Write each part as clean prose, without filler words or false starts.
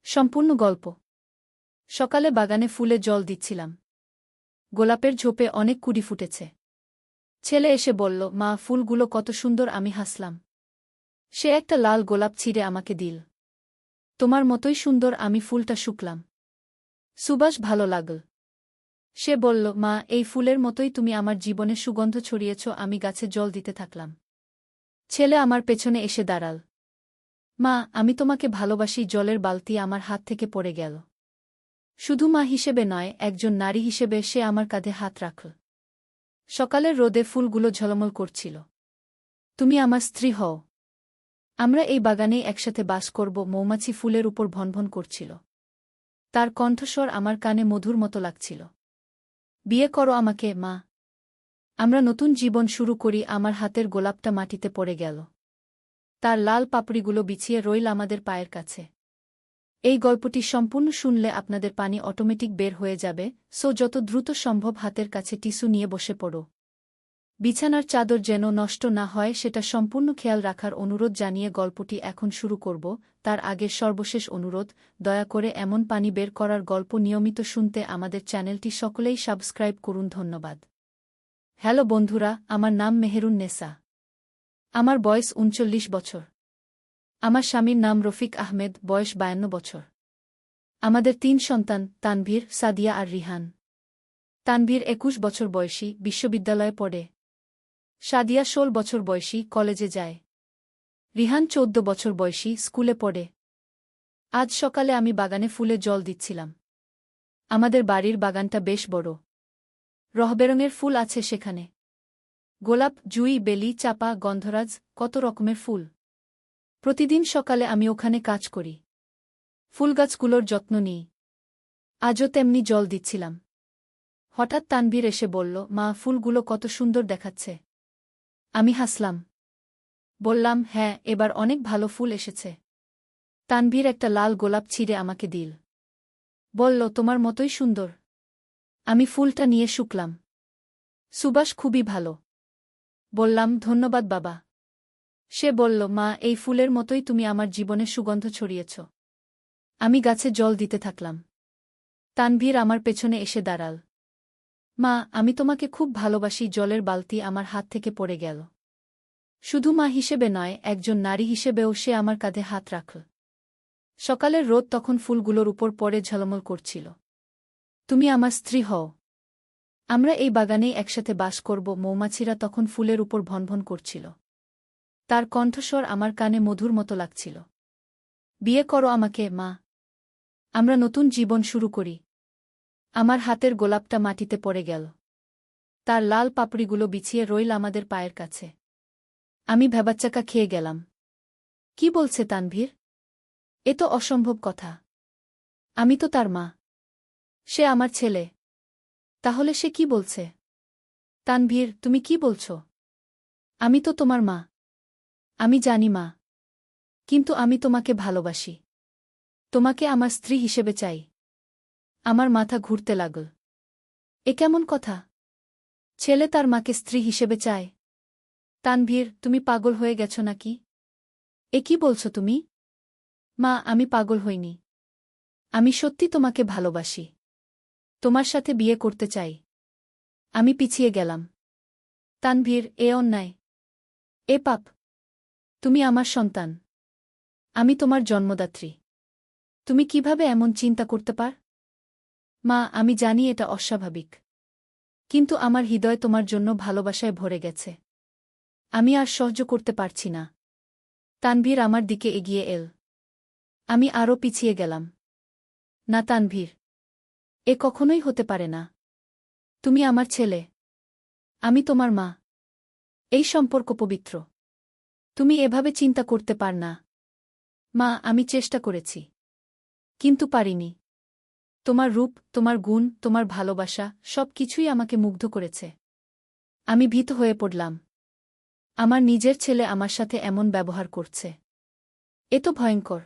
সম্পূর্ণ গল্প। সকালে বাগানে ফুলে জল দিচ্ছিলাম। গোলাপের ঝোপে অনেক কুড়ি ফুটেছে। ছেলে এসে বলল, মা, ফুলগুলো কত সুন্দর। আমি হাসলাম। সে একটা লাল গোলাপ ছিঁড়ে আমাকে দিল। তোমার মতোই সুন্দর। আমি ফুলটা শুকলাম। সুবাস ভালো লাগল। সে বলল, মা, এই ফুলের মতোই তুমি আমার জীবনে সুগন্ধ ছড়িয়েছ। আমি গাছে জল দিতে থাকলাম। ছেলে আমার পেছনে এসে দাঁড়াল। মা, আমি তোমাকে ভালোবাসি। জলের বালতি আমার হাত থেকে পড়ে গেল। শুধু মা হিসেবে নয়, একজন নারী হিসেবে সে আমার কাঁধে হাত রাখল। সকালের রোদে ফুলগুলো ঝলমল করছিল। তুমি আমার স্ত্রী হও। আমরা এই বাগানেই একসাথে বাস করব। মৌমাছি ফুলের উপর ভনভন করছিল। তার কণ্ঠস্বর আমার কানে মধুর মতো লাগছিল। বিয়ে করো আমাকে, মা। আমরা নতুন জীবন শুরু করি। আমার হাতের গোলাপটা মাটিতে পড়ে গেল। তার লাল পাপড়িগুলো বিছিয়ে রইল আমাদের পায়ের কাছে। এই গল্পটি সম্পূর্ণ শুনলে আপনাদের পানি অটোমেটিক বের হয়ে যাবে, সো যত দ্রুত সম্ভব হাতের কাছে টিস্যু নিয়ে বসে পড়ো। বিছানার চাদর যেন নষ্ট না হয় সেটা সম্পূর্ণ খেয়াল রাখার অনুরোধ জানিয়ে গল্পটি এখন শুরু করব। তার আগের সর্বশেষ অনুরোধ, দয়া করে এমন পানি বের করার গল্প নিয়মিত শুনতে আমাদের চ্যানেলটি সকলেই সাবস্ক্রাইব করুন। ধন্যবাদ। হ্যালো বন্ধুরা, আমার নাম মেহেরুন নেসা। আমার বয়স ৩৯ বছর। আমার স্বামীর নাম রফিক আহমেদ, বয়স ৫২ বছর। আমাদের ৩ সন্তান, তানভীর, সাদিয়া আর রিহান। তানভীর ২১ বছর বয়সী, বিশ্ববিদ্যালয়ে পড়ে। সাদিয়া ১৬ বছর বয়সী, কলেজে যায়। রিহান ১৪ বছর বয়সী, স্কুলে পড়ে। আজ সকালে আমি বাগানে ফুলে জল দিচ্ছিলাম। আমাদের বাড়ির বাগানটা বেশ বড়। রহবেরঙের ফুল আছে সেখানে। গোলাপ, জুঁই, বেলি, চাপা, গন্ধরাজ, কত রকমের ফুল। প্রতিদিন সকালে আমি ওখানে কাজ করি। ফুলগাছগুলোর যত্ন নিই। আজও তেমনি জল দিচ্ছিলাম। হঠাৎ তানভীর এসে বলল, মা, ফুলগুলো কত সুন্দর দেখাচ্ছে। আমি হাসলাম। বললাম, হ্যাঁ, এবার অনেক ভালো ফুল এসেছে। তানভীর একটা লাল গোলাপ ছিঁড়ে আমাকে দিল। বলল, তোমার মতোই সুন্দর। আমি ফুলটা নিয়ে শুকলাম। সুবাস খুবই ভালো। বললাম, ধন্যবাদ বাবা। সে বলল, মা, এই ফুলের মতোই তুমি আমার জীবনে সুগন্ধ ছড়িয়েছ। আমি গাছে জল দিতে থাকলাম। তানভীর আমার পেছনে এসে দাঁড়াল। মা, আমি তোমাকে খুব ভালোবাসি। জলের বালতি আমার হাত থেকে পড়ে গেল। শুধু মা হিসেবে নয়, একজন নারী হিসেবেও সে আমার কাঁধে হাত রাখল। সকালের রোদ তখন ফুলগুলোর উপর পড়ে ঝলমল করছিল। তুমি আমার স্ত্রী হও। আমরা এই বাগানেই একসাথে বাস করব। মৌমাছিরা তখন ফুলের উপর ভনভন করছিল। তার কণ্ঠস্বর আমার কানে মধুর মতো লাগছিল। বিয়ে করো আমাকে, মা। আমরা নতুন জীবন শুরু করি। আমার হাতের গোলাপটা মাটিতে পড়ে গেল। তার লাল পাপড়িগুলো বিছিয়ে রইল আমাদের পায়ের কাছে। আমি ভ্যাবাচ্চাকা খেয়ে গেলাম। কি বলছে তানভীর? এ তো অসম্ভব কথা। আমি তো তার মা। সে আমার ছেলে। তাহলে সে কি বলছে? তানভীর, তুমি কি বলছ? আমি তো তোমার মা। আমি জানি মা। কিন্তু আমি তোমাকে ভালোবাসি। তোমাকে আমার স্ত্রী হিসেবে চাই। আমার মাথা ঘুরতে লাগল। এ কেমন কথা? ছেলে তার মাকে স্ত্রী হিসেবে চায়? তানভীর, তুমি পাগল হয়ে গেছ নাকি? এ কি বলছ তুমি? মা, আমি পাগল হইনি। আমি সত্যি তোমাকে ভালোবাসি। তোমার সাথে বিয়ে করতে চাই। আমি পিছিয়ে গেলাম। তানভীর, এ অন্যায়। এ পাপ। তুমি আমার সন্তান। আমি তোমার জন্মদাত্রী। তুমি কিভাবে এমন চিন্তা করতে পার? মা, আমি জানি এটা অস্বাভাবিক। কিন্তু আমার হৃদয় তোমার জন্য ভালোবাসায় ভরে গেছে। আমি আর সহ্য করতে পারছি না। তানভীর আমার দিকে এগিয়ে এল। আমি আরও পিছিয়ে গেলাম। না তানভীর। এ কখনোই হতে পারে না। তুমি আমার ছেলে। আমি তোমার মা। এই সম্পর্ক পবিত্র। তুমি এভাবে চিন্তা করতে পার না। মা, আমি চেষ্টা করেছি। কিন্তু পারিনি। তোমার রূপ, তোমার গুণ, তোমার ভালোবাসা, সব কিছুই আমাকে মুগ্ধ করেছে। আমি ভীত হয়ে পড়লাম। আমার নিজের ছেলে আমার সাথে এমন ব্যবহার করছে। এ তো ভয়ঙ্কর।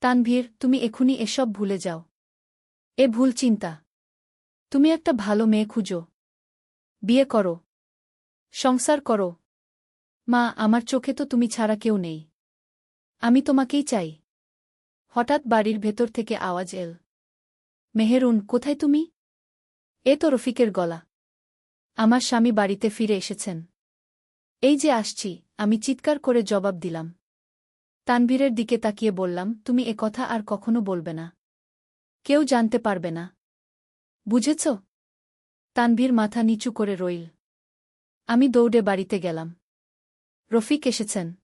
তানভীর, তুমি এখুনি এসব ভুলে যাও। এ ভুল চিন্তা। তুমি একটা ভালো মেয়ে খুঁজো। বিয়ে করো। সংসার করো। মা, আমার চোখে তো তুমি ছাড়া কেউ নেই। আমি তোমাকেই চাই। হঠাৎ বাড়ির ভেতর থেকে আওয়াজ এল। মেহেরুন, কোথায় তুমি? এ তো রফিকের গলা। আমার স্বামী বাড়িতে ফিরে এসেছেন। এই যে আসছি, আমি চিৎকার করে জবাব দিলাম। তানভীরের দিকে তাকিয়ে বললাম, তুমি এ কথা আর কখনো বলবে না। কেউ জানতে পারবে না। বুঝেছ? তানভীর মাথা নিচু করে রইল। আমি দৌড়ে বাড়িতে গেলাম। রফিক এসেছেন।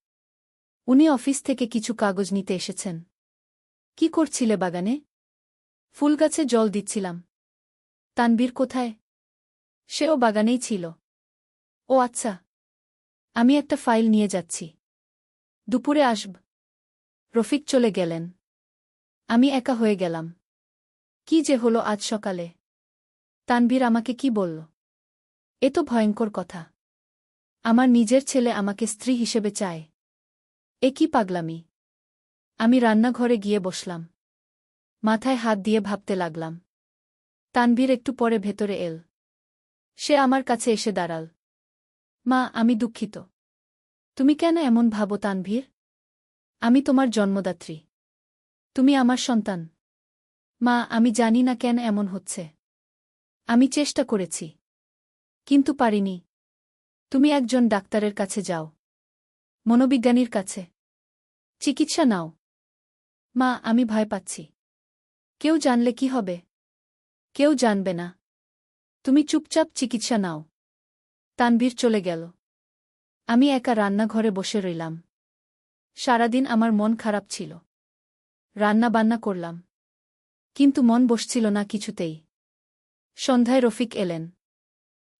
উনি অফিস থেকে কিছু কাগজ নিতে এসেছেন। কি করছিলে বাগানে? ফুলগাছে জল দিচ্ছিলাম। তানভীর কোথায়? সেও বাগানেই ছিল। ও আচ্ছা। আমি একটা ফাইল নিয়ে যাচ্ছি। দুপুরে আসব। রফিক চলে গেলেন। আমি একা হয়ে গেলাম। কি যে হলো আজ সকালে? তানভীর আমাকে কি বলল? এ তো ভয়ঙ্কর কথা। আমার নিজের ছেলে আমাকে স্ত্রী হিসেবে চায়। এ কি পাগলামি! আমি রান্নাঘরে গিয়ে বসলাম। মাথায় হাত দিয়ে ভাবতে লাগলাম। তানভীর একটু পরে ভেতরে এল। সে আমার কাছে এসে দাঁড়াল। মা, আমি দুঃখিত। তুমি কেন এমন ভাবো তানভীর? আমি তোমার জন্মদাত্রী। তুমি আমার সন্তান। মা, আমি জানি না কেন এমন হচ্ছে। আমি চেষ্টা করেছি, কিন্তু পারিনি। তুমি একজন ডাক্তারের কাছে যাও। মনোবিজ্ঞানীর কাছে। চিকিৎসা নাও। মা, আমি ভয় পাচ্ছি। কেউ জানলে কি হবে? কেউ জানবে না। তুমি চুপচাপ চিকিৎসা নাও। তানভীর চলে গেল। আমি একা রান্নাঘরে বসে রইলাম। সারাদিন আমার মন খারাপ ছিল। রান্না বান্না করলাম, কিন্তু মন বসছিল না কিছুতেই। সন্ধ্যায় রফিক এলেন।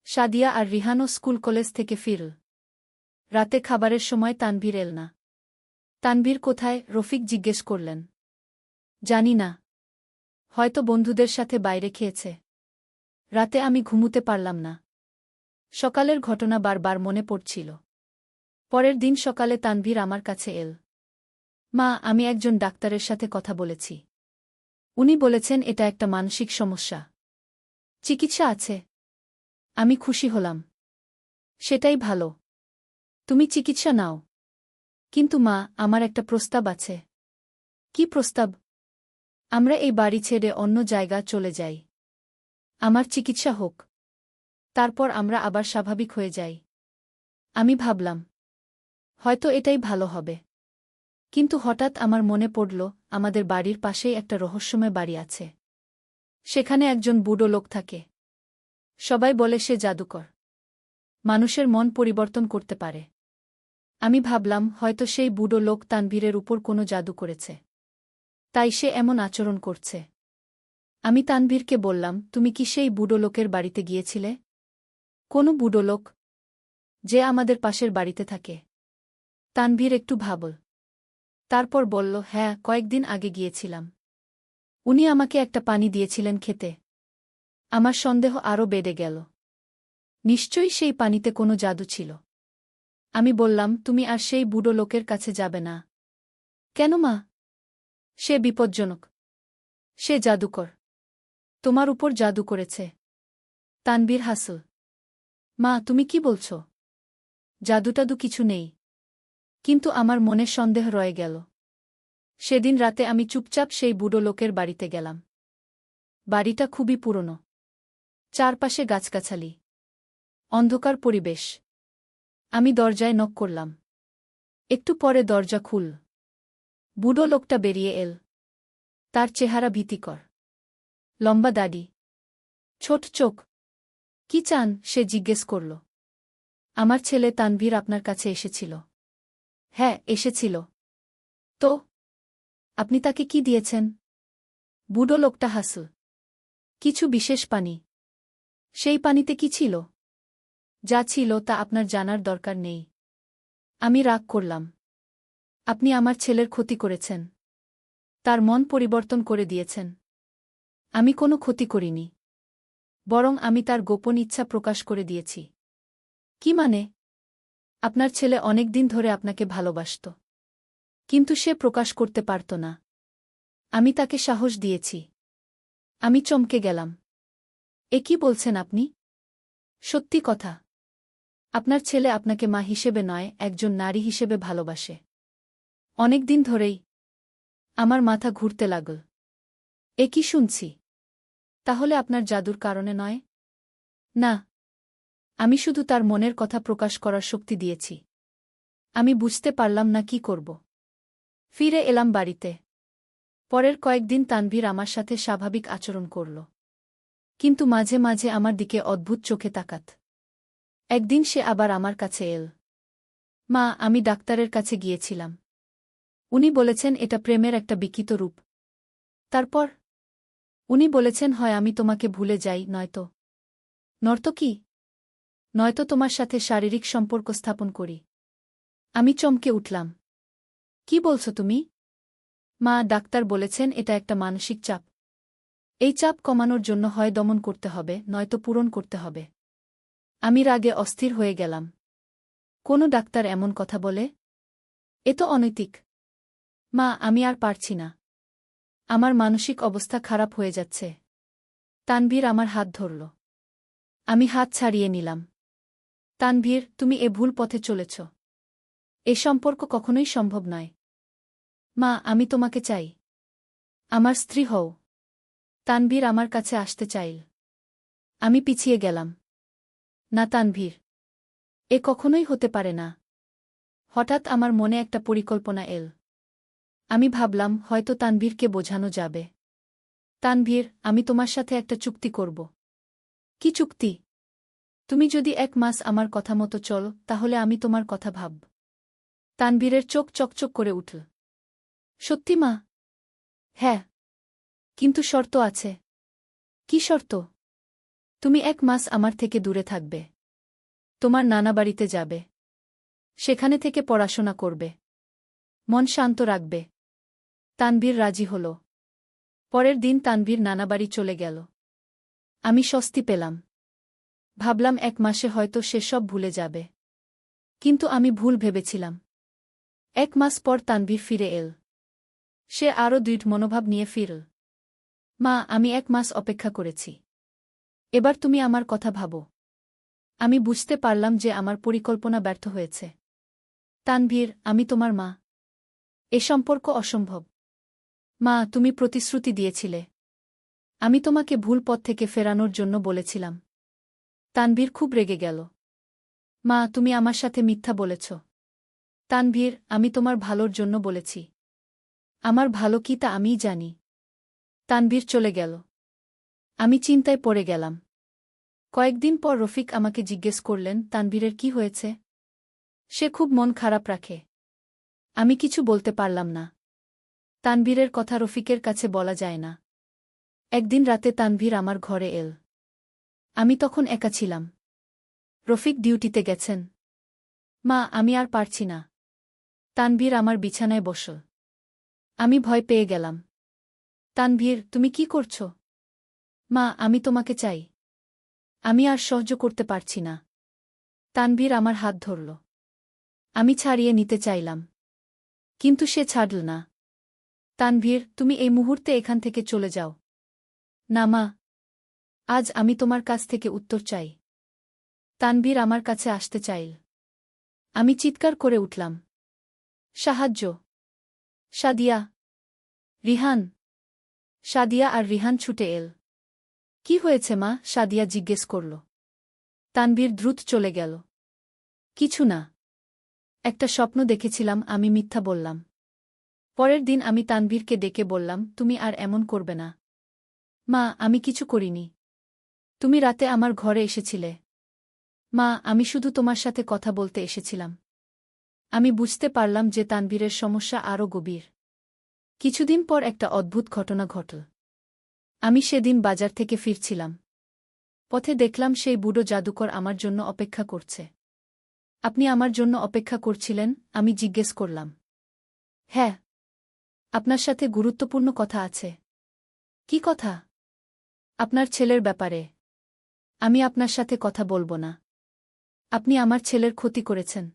সাদিয়া আর রিহানও স্কুল কলেজ থেকে ফিরল। রাতে খাবারের সময় তানভীর এল না। তানভীর কোথায়? রফিক জিজ্ঞেস করলেন। জানি না। হয়তো বন্ধুদের সাথে বাইরে খেয়েছে। রাতে আমি ঘুমুতে পারলাম না। সকালের ঘটনা বারবার মনে পড়ছিল। পরের দিন সকালে তানভীর আমার কাছে এল। মা, আমি একজন ডাক্তারের সাথে কথা বলেছি। উনি বলেছেন এটা একটা মানসিক সমস্যা। চিকিৎসা আছে। আমি খুশি হলাম। সেটাই ভালো। তুমি চিকিৎসা নাও। কিন্তু মা, আমার একটা প্রস্তাব আছে। কি প্রস্তাব? আমরা এই বাড়ি ছেড়ে অন্য জায়গা চলে যাই। আমার চিকিৎসা হোক। তারপর আমরা আবার স্বাভাবিক হয়ে যাই। আমি ভাবলাম, হয়তো এটাই ভালো হবে। কিন্তু হঠাৎ আমার মনে পড়ল, আমাদের বাড়ির পাশেই একটা রহস্যময় বাড়ি আছে। সেখানে একজন বুড়ো লোক থাকে। সবাই বলে সে জাদুকর। মানুষের মন পরিবর্তন করতে পারে। আমি ভাবলাম, হয়তো সেই বুড়ো লোক তানভীরের উপর কোনো জাদু করেছে। তাই সে এমন আচরণ করছে। আমি তানভীরকে বললাম, তুমি কি সেই বুড়ো লোকের বাড়িতে গিয়েছিলে? কোনো বুড়ো লোক? যে আমাদের পাশের বাড়িতে থাকে। তানভীর একটু ভাবল। তারপর বলল, হ্যাঁ, কয়েকদিন আগে গিয়েছিলাম। উনি আমাকে একটা পানি দিয়েছিলেন খেতে। আমার সন্দেহ আরও বেড়ে গেল। নিশ্চয়ই সেই পানিতে কোনো জাদু ছিল। আমি বললাম, তুমি আর সেই বুড়ো লোকের কাছে যাবে না। কেন মা? সে বিপজ্জনক। সে জাদুকর। তোমার উপর জাদু করেছে। তানভীর হাসল। মা, তুমি কি বলছ? জাদুটাদু কিছু নেই। কিন্তু আমার মনে সন্দেহ রয়ে গেল। সেদিন রাতে আমি চুপচাপ সেই বুড়ো লোকের বাড়িতে গেলাম। বাড়িটা খুবই পুরনো। চারপাশে গাছগাছালি। অন্ধকার পরিবেশ। আমি দরজায় নক করলাম। একটু পরে দরজা খুল। বুড়ো লোকটা বেরিয়ে এল। তার চেহারা ভীতিকর। লম্বা দাড়ি। ছোট চোখ। কি চান? সে জিজ্ঞেস করল। আমার ছেলে তানভীর আপনার কাছে এসেছিল। হ্যাঁ, এসেছিল। তো আপনি তাকে কি দিয়েছেন? বুড়ো লোকটা হাসল। কিছু বিশেষ পানি। সেই পানিতে কি ছিল? যা ছিল তা আপনার জানার দরকার নেই। আমি রাগ করলাম। আপনি আমার ছেলের ক্ষতি করেছেন। তার মন পরিবর্তন করে দিয়েছেন। আমি কোনো ক্ষতি করিনি। বরং আমি তার গোপন ইচ্ছা প্রকাশ করে দিয়েছি। কি মানে? আপনার ছেলে অনেক দিন ধরে আপনাকে ভালোবাসত। কিন্তু সে প্রকাশ করতে পারত না। আমি তাকে সাহস দিয়েছি। আমি চমকে গেলাম। এ কি বলছেন আপনি? সত্যি কথা। আপনার ছেলে আপনাকে মা হিসেবে নয়, একজন নারী হিসেবে ভালোবাসে। অনেক দিন ধরেই। আমার মাথা ঘুরতে লাগল। এ কি শুনছি? তাহলে আপনার জাদুর কারণে নয়? না, আমি শুধু তার মনের কথা প্রকাশ করার শক্তি দিয়েছি। আমি বুঝতে পারলাম না কি করব। ফিরে এলাম বাড়িতে। পরের কয়েকদিন তানভীর আমার সাথে স্বাভাবিক আচরণ করল। কিন্তু মাঝে মাঝে আমার দিকে অদ্ভুত চোখে তাকাত। একদিন সে আবার আমার কাছে এল। মা, আমি ডাক্তারের কাছে গিয়েছিলাম। উনি বলেছেন এটা প্রেমের একটা বিকৃত রূপ। তারপর উনি বলেছেন হয় আমি তোমাকে ভুলে যাই, নয়তো নয়তো তোমার সাথে শারীরিক সম্পর্ক স্থাপন করি। আমি চমকে উঠলাম। কি বলছো তুমি? মা, ডাক্তার বলেছেন এটা একটা মানসিক চাপ। এই চাপ কমানোর জন্য হয় দমন করতে হবে, নয়তো পূরণ করতে হবে। আমি রাগে অস্থির হয়ে গেলাম। কোনো ডাক্তার এমন কথা বলে? এ তো অনৈতিক। মা, আমি আর পারছি না। আমার মানসিক অবস্থা খারাপ হয়ে যাচ্ছে। তানভীর আমার হাত ধরল। আমি হাত ছাড়িয়ে নিলাম। তানভীর, তুমি এ ভুল পথে চলেছ। এ সম্পর্ক কখনোই সম্ভব নয়। মা, আমি তোমাকে চাই। আমার স্ত্রী হও। তানভীর আমার কাছে আসতে চাইল। আমি পিছিয়ে গেলাম। না তানভীর, এ কখনোই হতে পারে না। হঠাৎ আমার মনে একটা পরিকল্পনা এল। আমি ভাবলাম হয়তো তানভীরকে বোঝানো যাবে। তানভীর, আমি তোমার সাথে একটা চুক্তি করব। কি চুক্তি? তুমি যদি 1 মাস আমার কথা মতো চলো, তাহলে আমি তোমার কথা ভাবব। তানভীরের চোখ চকচক করে উঠল। সত্যি মা? হ্যাঁ, কিন্তু শর্ত আছে। কি শর্ত? তুমি 1 মাস আমার থেকে দূরে থাকবে। তোমার নানা বাড়িতে যাবে। সেখানে থেকে পড়াশোনা করবে। মন শান্ত রাখবে। তানভীর রাজি হল। পরের দিন তানভীর নানাবাড়ি চলে গেল। আমি স্বস্তি পেলাম। ভাবলাম 1 মাসে হয়তো সে সব ভুলে যাবে। কিন্তু আমি ভুল ভেবেছিলাম। 1 মাস পর তানভীর ফিরে এল। সে আরও দৃঢ় মনোভাব নিয়ে ফিরল। মা, আমি 1 মাস অপেক্ষা করেছি। এবার তুমি আমার কথা ভাবো। আমি বুঝতে পারলাম যে আমার পরিকল্পনা ব্যর্থ হয়েছে। তানভীর, আমি তোমার মা। এ সম্পর্ক অসম্ভব। মা, তুমি প্রতিশ্রুতি দিয়েছিলে। আমি তোমাকে ভুল পথ থেকে ফেরানোর জন্য বলেছিলাম। তানভীর খুব রেগে গেল। মা, তুমি আমার সাথে মিথ্যা বলেছ। তানভীর, আমি তোমার ভালোর জন্য বলেছি। আমার ভালো কি তা আমিই জানি। তানভীর চলে গেল। আমি চিন্তায় পড়ে গেলাম। কয়েকদিন পর রফিক আমাকে জিজ্ঞেস করলেন, তানভীরের কি হয়েছে? সে খুব মন খারাপ রাখে। আমি কিছু বলতে পারলাম না। তানভীরের কথা রফিকের কাছে বলা যায় না। একদিন রাতে তানভীর আমার ঘরে এল। আমি তখন একা ছিলাম। রফিক ডিউটিতে গেছেন। মা, আমি আর পারছি না। তানভীর আমার বিছানায় বসল। আমি ভয় পেয়ে গেলাম। তানভীর, তুমি কি করছ? মা, আমি তোমাকে চাই। আমি আর সহ্য করতে পারছি না। তানভীর আমার হাত ধরল। আমি ছাড়িয়ে নিতে চাইলাম। কিন্তু সে ছাড়ল না। তানভীর, তুমি এই মুহূর্তে এখান থেকে চলে যাও। না মা, আজ আমি তোমার কাছ থেকে উত্তর চাই। তানভীর আমার কাছে আসতে চাইল। আমি চিৎকার করে উঠলাম, সাহায্য! সাদিয়া! রিহান! সাদিয়া আর রিহান ছুটে এল। কি হয়েছে মা? সাদিয়া জিজ্ঞেস করল। তানভীর দ্রুত চলে গেল। কিছু না। একটা স্বপ্ন দেখেছিলাম, আমি মিথ্যা বললাম। পরের দিন আমি তানভীরকে ডেকে বললাম, তুমি আর এমন করবে না। মা, আমি কিছু করিনি। তুমি রাতে আমার ঘরে এসেছিলে। মা, আমি শুধু তোমার সাথে কথা বলতে এসেছিলাম। আমি বুঝতে পারলাম যে তানভীরের সমস্যা আরও গভীর। কিছুদিন পর একটা অদ্ভুত ঘটনা ঘটল। আমি সেদিন বাজার থেকে ফিরছিলাম। পথে দেখলাম সেই বুড়ো জাদুকর আমার জন্য অপেক্ষা করছে। আপনি আমার জন্য অপেক্ষা করছিলেন? আমি জিজ্ঞেস করলাম। হ্যাঁ। আপনার সাথে গুরুত্বপূর্ণ কথা আছে। কি কথা? আপনার ছেলের ব্যাপারে। আমি আপনার সাথে কথা বলবো না। আপনি আমার ছেলের ক্ষতি করেছেন।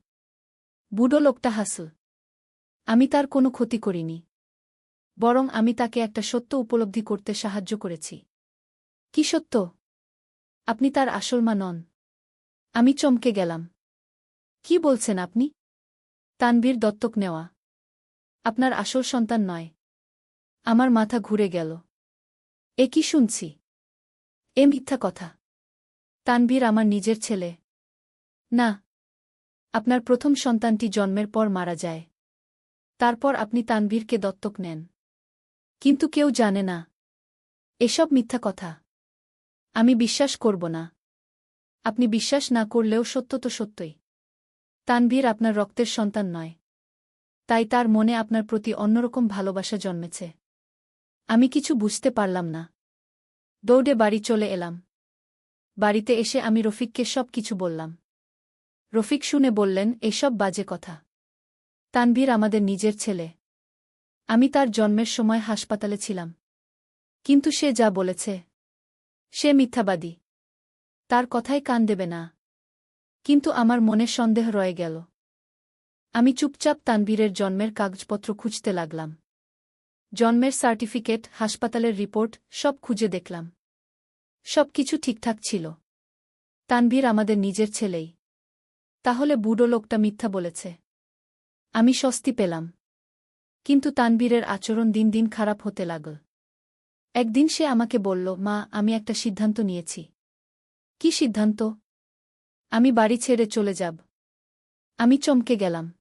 বুড়ো লোকটা হাসল। আমি তার কোনো ক্ষতি করিনি। বরং আমি তাকে একটা সত্য উপলব্ধি করতে সাহায্য করেছি। কি সত্য? আপনি তার আসল মা নন। আমি চমকে গেলাম। কি বলছেন আপনি? তানভীর দত্তক নেওয়া। আপনার আসল সন্তান নয়। আমার মাথা ঘুরে গেল। এ কি শুনছি? এ মিথ্যা কথা। তানভীর আমার নিজের ছেলে না। আপনার প্রথম সন্তানটি জন্মের পর মারা যায়। তারপর আপনি তানভীরকে দত্তক নেন। কিন্তু কেউ জানে না। এসব মিথ্যা কথা। আমি বিশ্বাস করব না। আপনি বিশ্বাস না করলেও সত্য তো সত্যই। তানভীর আপনার রক্তের সন্তান নয়। তাই তার মনে আপনার প্রতি অন্যরকম ভালোবাসা জন্মেছে। আমি কিছু বুঝতে পারলাম না। দৌড়ে বাড়ি চলে এলাম। বাড়িতে এসে আমি রফিককে সব কিছু বললাম। রফিক শুনে বললেন, এসব বাজে কথা। তানভীর আমাদের নিজের ছেলে। আমি তার জন্মের সময় হাসপাতালে ছিলাম। কিন্তু সে যা বলেছে, সে মিথ্যাবাদী। তার কথায় কান দেবে না। কিন্তু আমার মনে সন্দেহ রয়ে গেল। আমি চুপচাপ তানভীরের জন্মের কাগজপত্র খুঁজতে লাগলাম। জন্মের সার্টিফিকেট, হাসপাতালের রিপোর্ট সব খুঁজে দেখলাম। সব কিছু ঠিকঠাক ছিল। তানভীর আমাদের নিজের ছেলেই। তাহলে বুড়ো লোকটা মিথ্যা বলেছে। আমি স্বস্তি পেলাম। কিন্তু তানভীরের আচরণ দিন দিন খারাপ হতে লাগল। একদিন সে আমাকে বলল, মা, আমি একটা সিদ্ধান্ত নিয়েছি। কি সিদ্ধান্ত? আমি বাড়ি ছেড়ে চলে যাব। আমি চমকে গেলাম।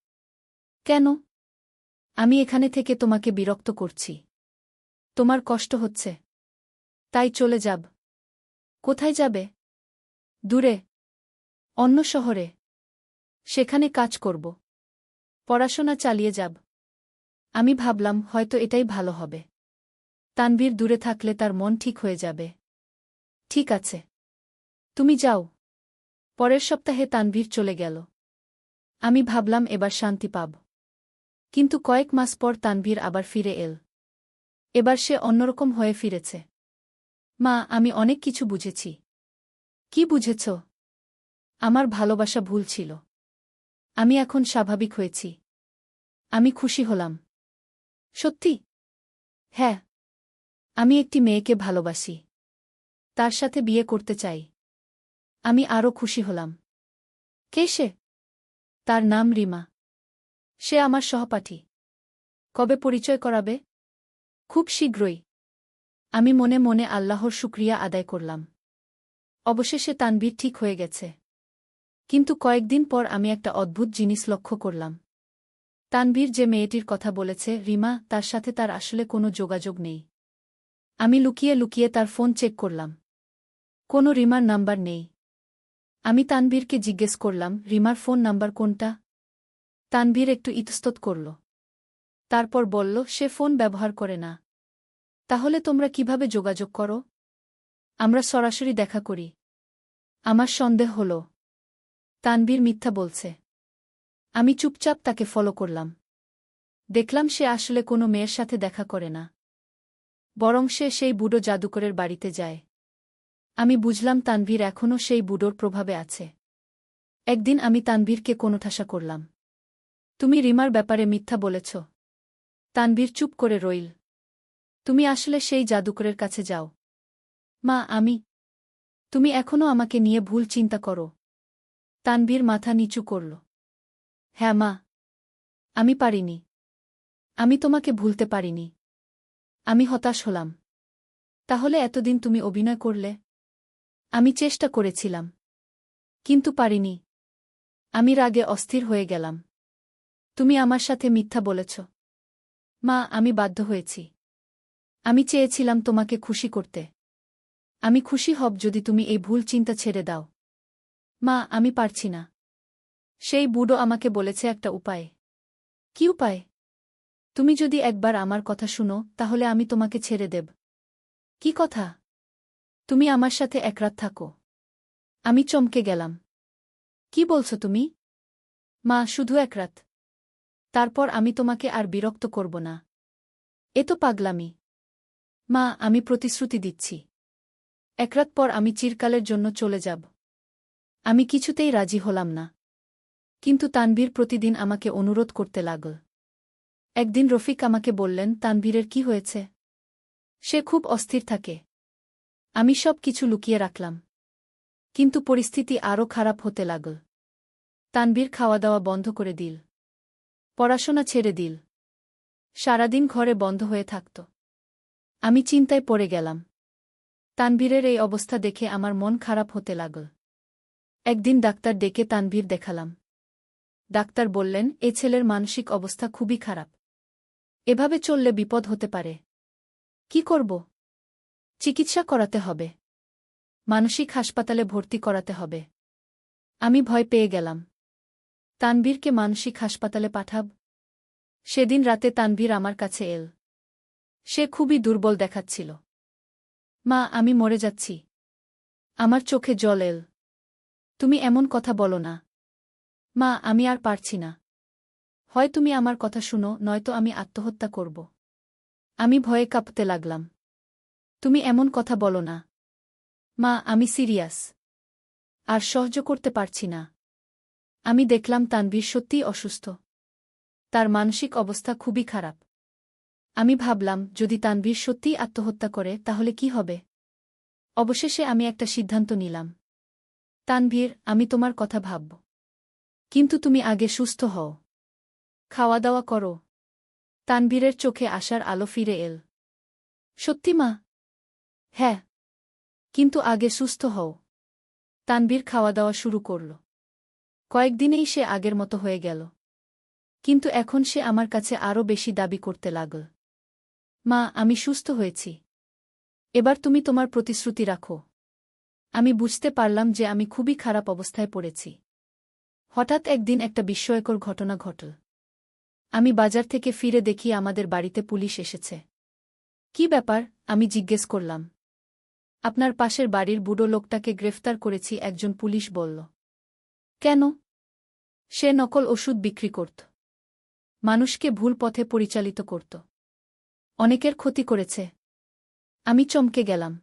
কেন? আমি এখানে থেকে তোমাকে বিরক্ত করছি। তোমার কষ্ট হচ্ছে। তাই চলে যাব। কোথায় যাবে? দূরে। অন্য শহরে। সেখানে কাজ করব। পড়াশোনা চালিয়ে যাব। আমি ভাবলাম হয়তো এটাই ভালো হবে। তানভীর দূরে থাকলে তার মন ঠিক হয়ে যাবে। ঠিক আছে, তুমি যাও। পরের সপ্তাহে তানভীর চলে গেল। আমি ভাবলাম এবার শান্তি পাব। কিন্তু কয়েক মাস পর তানভীর আবার ফিরে এল। এবার সে অন্যরকম হয়ে ফিরেছে। মা, আমি অনেক কিছু বুঝেছি। কি বুঝেছ? আমার ভালোবাসা ভুল ছিল। আমি এখন স্বাভাবিক হয়েছি। আমি খুশি হলাম। সত্যি? হ্যাঁ। আমি একটি মেয়েকে ভালোবাসি। তার সাথে বিয়ে করতে চাই। আমি আরও খুশি হলাম। কে সে? তার নাম রিমা। সে আমার সহপাঠী। কবে পরিচয় করাবে? খুব শীঘ্রই। আমি মনে মনে আল্লাহর শুকরিয়া আদায় করলাম। অবশেষে তানভীর ঠিক হয়ে গেছে। কিন্তু কয়েকদিন পর আমি একটা অদ্ভুত জিনিস লক্ষ্য করলাম। তানভীর যে মেয়েটির কথা বলেছে, রিমা, তার সাথে তার আসলে কোনো যোগাযোগ নেই। আমি লুকিয়ে লুকিয়ে তার ফোন চেক করলাম। কোনো রিমার নাম্বার নেই। আমি তানভীরকে জিজ্ঞেস করলাম, রিমার ফোন নাম্বার কোনটা? তানভীর একটু ইতস্তত করল। তারপর বলল, সে ফোন ব্যবহার করে না। তাহলে তোমরা কিভাবে যোগাযোগ করো? আমরা সরাসরি দেখা করি। আমার সন্দেহ হল তানভীর মিথ্যা বলছে। আমি চুপচাপ তাকে ফলো করলাম। দেখলাম সে আসলে কোনো মেয়ের সাথে দেখা করে না। বরং সে সেই বুড়ো জাদুকরের বাড়িতে যায়। আমি বুঝলাম তানভীর এখনও সেই বুড়োর প্রভাবে আছে। একদিন আমি তানভীরকে কোণঠাসা করলাম। তুমি রিমার ব্যাপারে মিথ্যা বলেছ। তানভীর চুপ করে রইল। তুমি আসলে সেই জাদুকরের কাছে যাও। মা, তুমি এখনও আমাকে নিয়ে ভুল চিন্তা করো। তানভীর মাথা নিচু করল। হ্যাঁ মা, আমি পারিনি। আমি তোমাকে ভুলতে পারিনি। আমি হতাশ হলাম। তাহলে এতদিন তুমি অভিনয় করলে? আমি চেষ্টা করেছিলাম। কিন্তু পারিনি। আমি রাগে অস্থির হয়ে গেলাম। তুমি আমার সাথে মিথ্যা বলেছ। মা, আমি বাধ্য হয়েছি। আমি চেয়েছিলাম তোমাকে খুশি করতে। আমি খুশি হব যদি তুমি এই ভুল চিন্তা ছেড়ে দাও। মা, আমি পারছি না। সেই বুড়ো আমাকে বলেছে একটা উপায়। কি উপায়? তুমি যদি একবার আমার কথা শুনো, তাহলে আমি তোমাকে ছেড়ে দেব। কি কথা? তুমি আমার সাথে এক রাত থাকো। আমি চমকে গেলাম। কি বলছো তুমি? মা, শুধু এক রাত। তারপর আমি তোমাকে আর বিরক্ত করব না। এ তো পাগলামি। মা, আমি প্রতিশ্রুতি দিচ্ছি। এক রাত পর আমি চিরকালের জন্য চলে যাব। আমি কিছুতেই রাজি হলাম না। কিন্তু তানভীর প্রতিদিন আমাকে অনুরোধ করতে লাগল। একদিন রফিক আমাকে বললেন, তানভীরের কি হয়েছে? সে খুব অস্থির থাকে। আমি সব কিছু লুকিয়ে রাখলাম। কিন্তু পরিস্থিতি আরও খারাপ হতে লাগল। তানভীর খাওয়া দাওয়া বন্ধ করে দিল। পড়াশোনা ছেড়ে দিল। সারাদিন ঘরে বন্ধ হয়ে থাকত। আমি চিন্তায় পড়ে গেলাম। তানভীরের এই অবস্থা দেখে আমার মন খারাপ হতে লাগল। একদিন ডাক্তার ডেকে তানভীর দেখালাম। ডাক্তার বললেন, এ ছেলের মানসিক অবস্থা খুবই খারাপ। এভাবে চললে বিপদ হতে পারে। কি করব? চিকিৎসা করাতে হবে। মানসিক হাসপাতালে ভর্তি করাতে হবে। আমি ভয় পেয়ে গেলাম। তানভীরকে মানসিক হাসপাতালে পাঠাব? সেদিন রাতে তানভীর আমার কাছে এল। সে খুবই দুর্বল দেখাচ্ছিল। মা, আমি মরে যাচ্ছি। আমার চোখে জল এল। তুমি এমন কথা বলো না। মা, আমি আর পারছি না। হয় তুমি আমার কথা শুনো, নয়তো আমি আত্মহত্যা করব। আমি ভয়ে কাঁপতে লাগলাম। তুমি এমন কথা বলো না। মা, আমি সিরিয়াস। আর সহ্য করতে পারছি না। আমি দেখলাম তানভীর সত্যিই অসুস্থ। তার মানসিক অবস্থা খুবই খারাপ। আমি ভাবলাম, যদি তানভীর সত্যিই আত্মহত্যা করে তাহলে কি হবে? অবশেষে আমি একটা সিদ্ধান্ত নিলাম। তানভীর, আমি তোমার কথা ভাবব। কিন্তু তুমি আগে সুস্থ হও। খাওয়া দাওয়া করো। তানভীরের চোখে আশার আলো ফিরে এল। সত্যি মা? হ্যাঁ। কিন্তু আগে সুস্থ হও। তানভীর খাওয়া দাওয়া শুরু করল। কয়েকদিনেই সে আগের মতো হয়ে গেল। কিন্তু এখন সে আমার কাছে আরও বেশি দাবি করতে লাগল। মা, আমি সুস্থ হয়েছি। এবার তুমি তোমার প্রতিশ্রুতি রাখো। আমি বুঝতে পারলাম যে আমি খুবই খারাপ অবস্থায় পড়েছি। হঠাৎ একদিন একটা বিস্ময়কর ঘটনা ঘটল। আমি বাজার থেকে ফিরে দেখি আমাদের বাড়িতে পুলিশ এসেছে। কি ব্যাপার? আমি জিজ্ঞেস করলাম। আপনার পাশের বাড়ির বুড়ো লোকটাকে গ্রেফতার করেছি, একজন পুলিশ বলল। কেন? সে নকল ওষুধ বিক্রি করত। মানুষকে ভুল পথে পরিচালিত করত। অনেকের ক্ষতি করেছে। আমি চমকে গেলাম।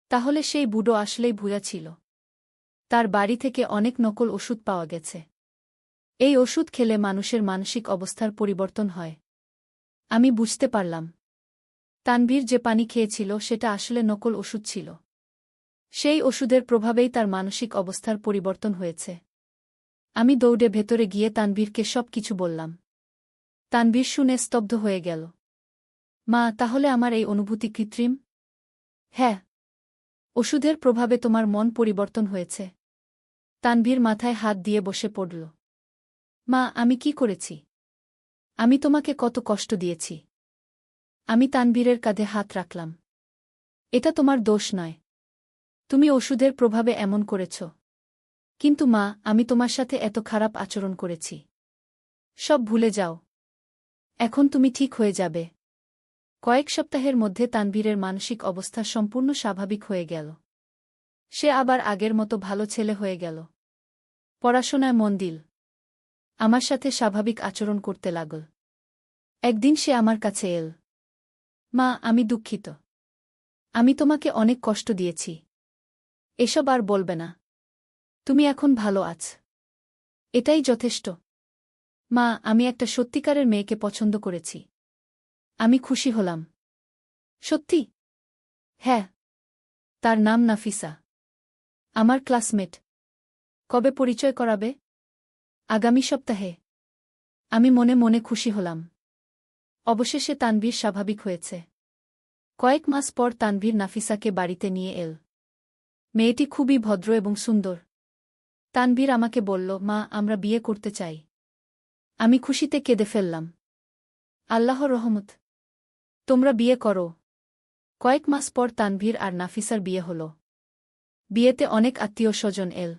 তাহলে সেই বুড়ো আসলেই ভুয়া ছিল। তার বাড়ি থেকে অনেক নকল ওষুধ পাওয়া গেছে। এই ওষুধ খেলে মানুষের মানসিক অবস্থার পরিবর্তন হয়। আমি বুঝতে পারলাম। তানভীর যে পানি খেয়েছিল সেটা আসলে নকল ওষুধ ছিল। সেই ওষুধের প্রভাবেই তার মানসিক অবস্থার পরিবর্তন হয়েছে। আমি দৌড়ে ভেতরে গিয়ে তানভীরকে সব কিছু বললাম। তানভীর শুনে স্তব্ধ হয়ে গেল। মা, তাহলে আমার এই অনুভূতি কৃত্রিম? হ্যাঁ। ওষুধের প্রভাবে তোমার মন পরিবর্তন হয়েছে। তানভীর মাথায় হাত দিয়ে বসে পড়ল। মা, আমি কি করেছি? আমি তোমাকে কত কষ্ট দিয়েছি। আমি তানভীরের কাঁধে হাত রাখলাম। এটা তোমার দোষ নয়। তুমি ওষুধের প্রভাবে এমন করেছ। কিন্তু মা, আমি তোমার সাথে এত খারাপ আচরণ করেছি। সব ভুলে যাও। এখন তুমি ঠিক হয়ে যাবে। কয়েক সপ্তাহের মধ্যে তানভীরের মানসিক অবস্থা সম্পূর্ণ স্বাভাবিক হয়ে গেল। সে আবার আগের মতো ভালো ছেলে হয়ে গেল। পড়াশোনায় মন দিল। আমার সাথে স্বাভাবিক আচরণ করতে লাগল। একদিন সে আমার কাছে এল। মা, আমি দুঃখিত। আমি তোমাকে অনেক কষ্ট দিয়েছি। এসব আর বলবে না। তুমি এখন ভালো আছ। এটাই যথেষ্ট। মা, আমি একটা সত্যিকারের মেয়েকে পছন্দ করেছি। আমি খুশি হলাম। সত্যি? হ্যাঁ। তার নাম নাফিসা। আমার ক্লাসমেট। কবে পরিচয় করাবে? আগামী সপ্তাহে। আমি মনে মনে খুশি হলাম। অবশেষে তানভীর স্বাভাবিক হয়েছে। কয়েক মাস পর তানভীর নাফিসাকে বাড়িতে নিয়ে এল। মেয়েটি খুবই ভদ্র এবং সুন্দর। তানভীর আমাকে বলল, মা, আমরা বিয়ে করতে চাই। আমি খুশিতে কেঁদে ফেললাম। আল্লাহর রহমত। তোমরা বিয়ে করো। কয়েক মাস পর তানভীর আর নাফিসার বিয়ে হল। বিয়েতে অনেক আত্মীয়-স্বজন এল।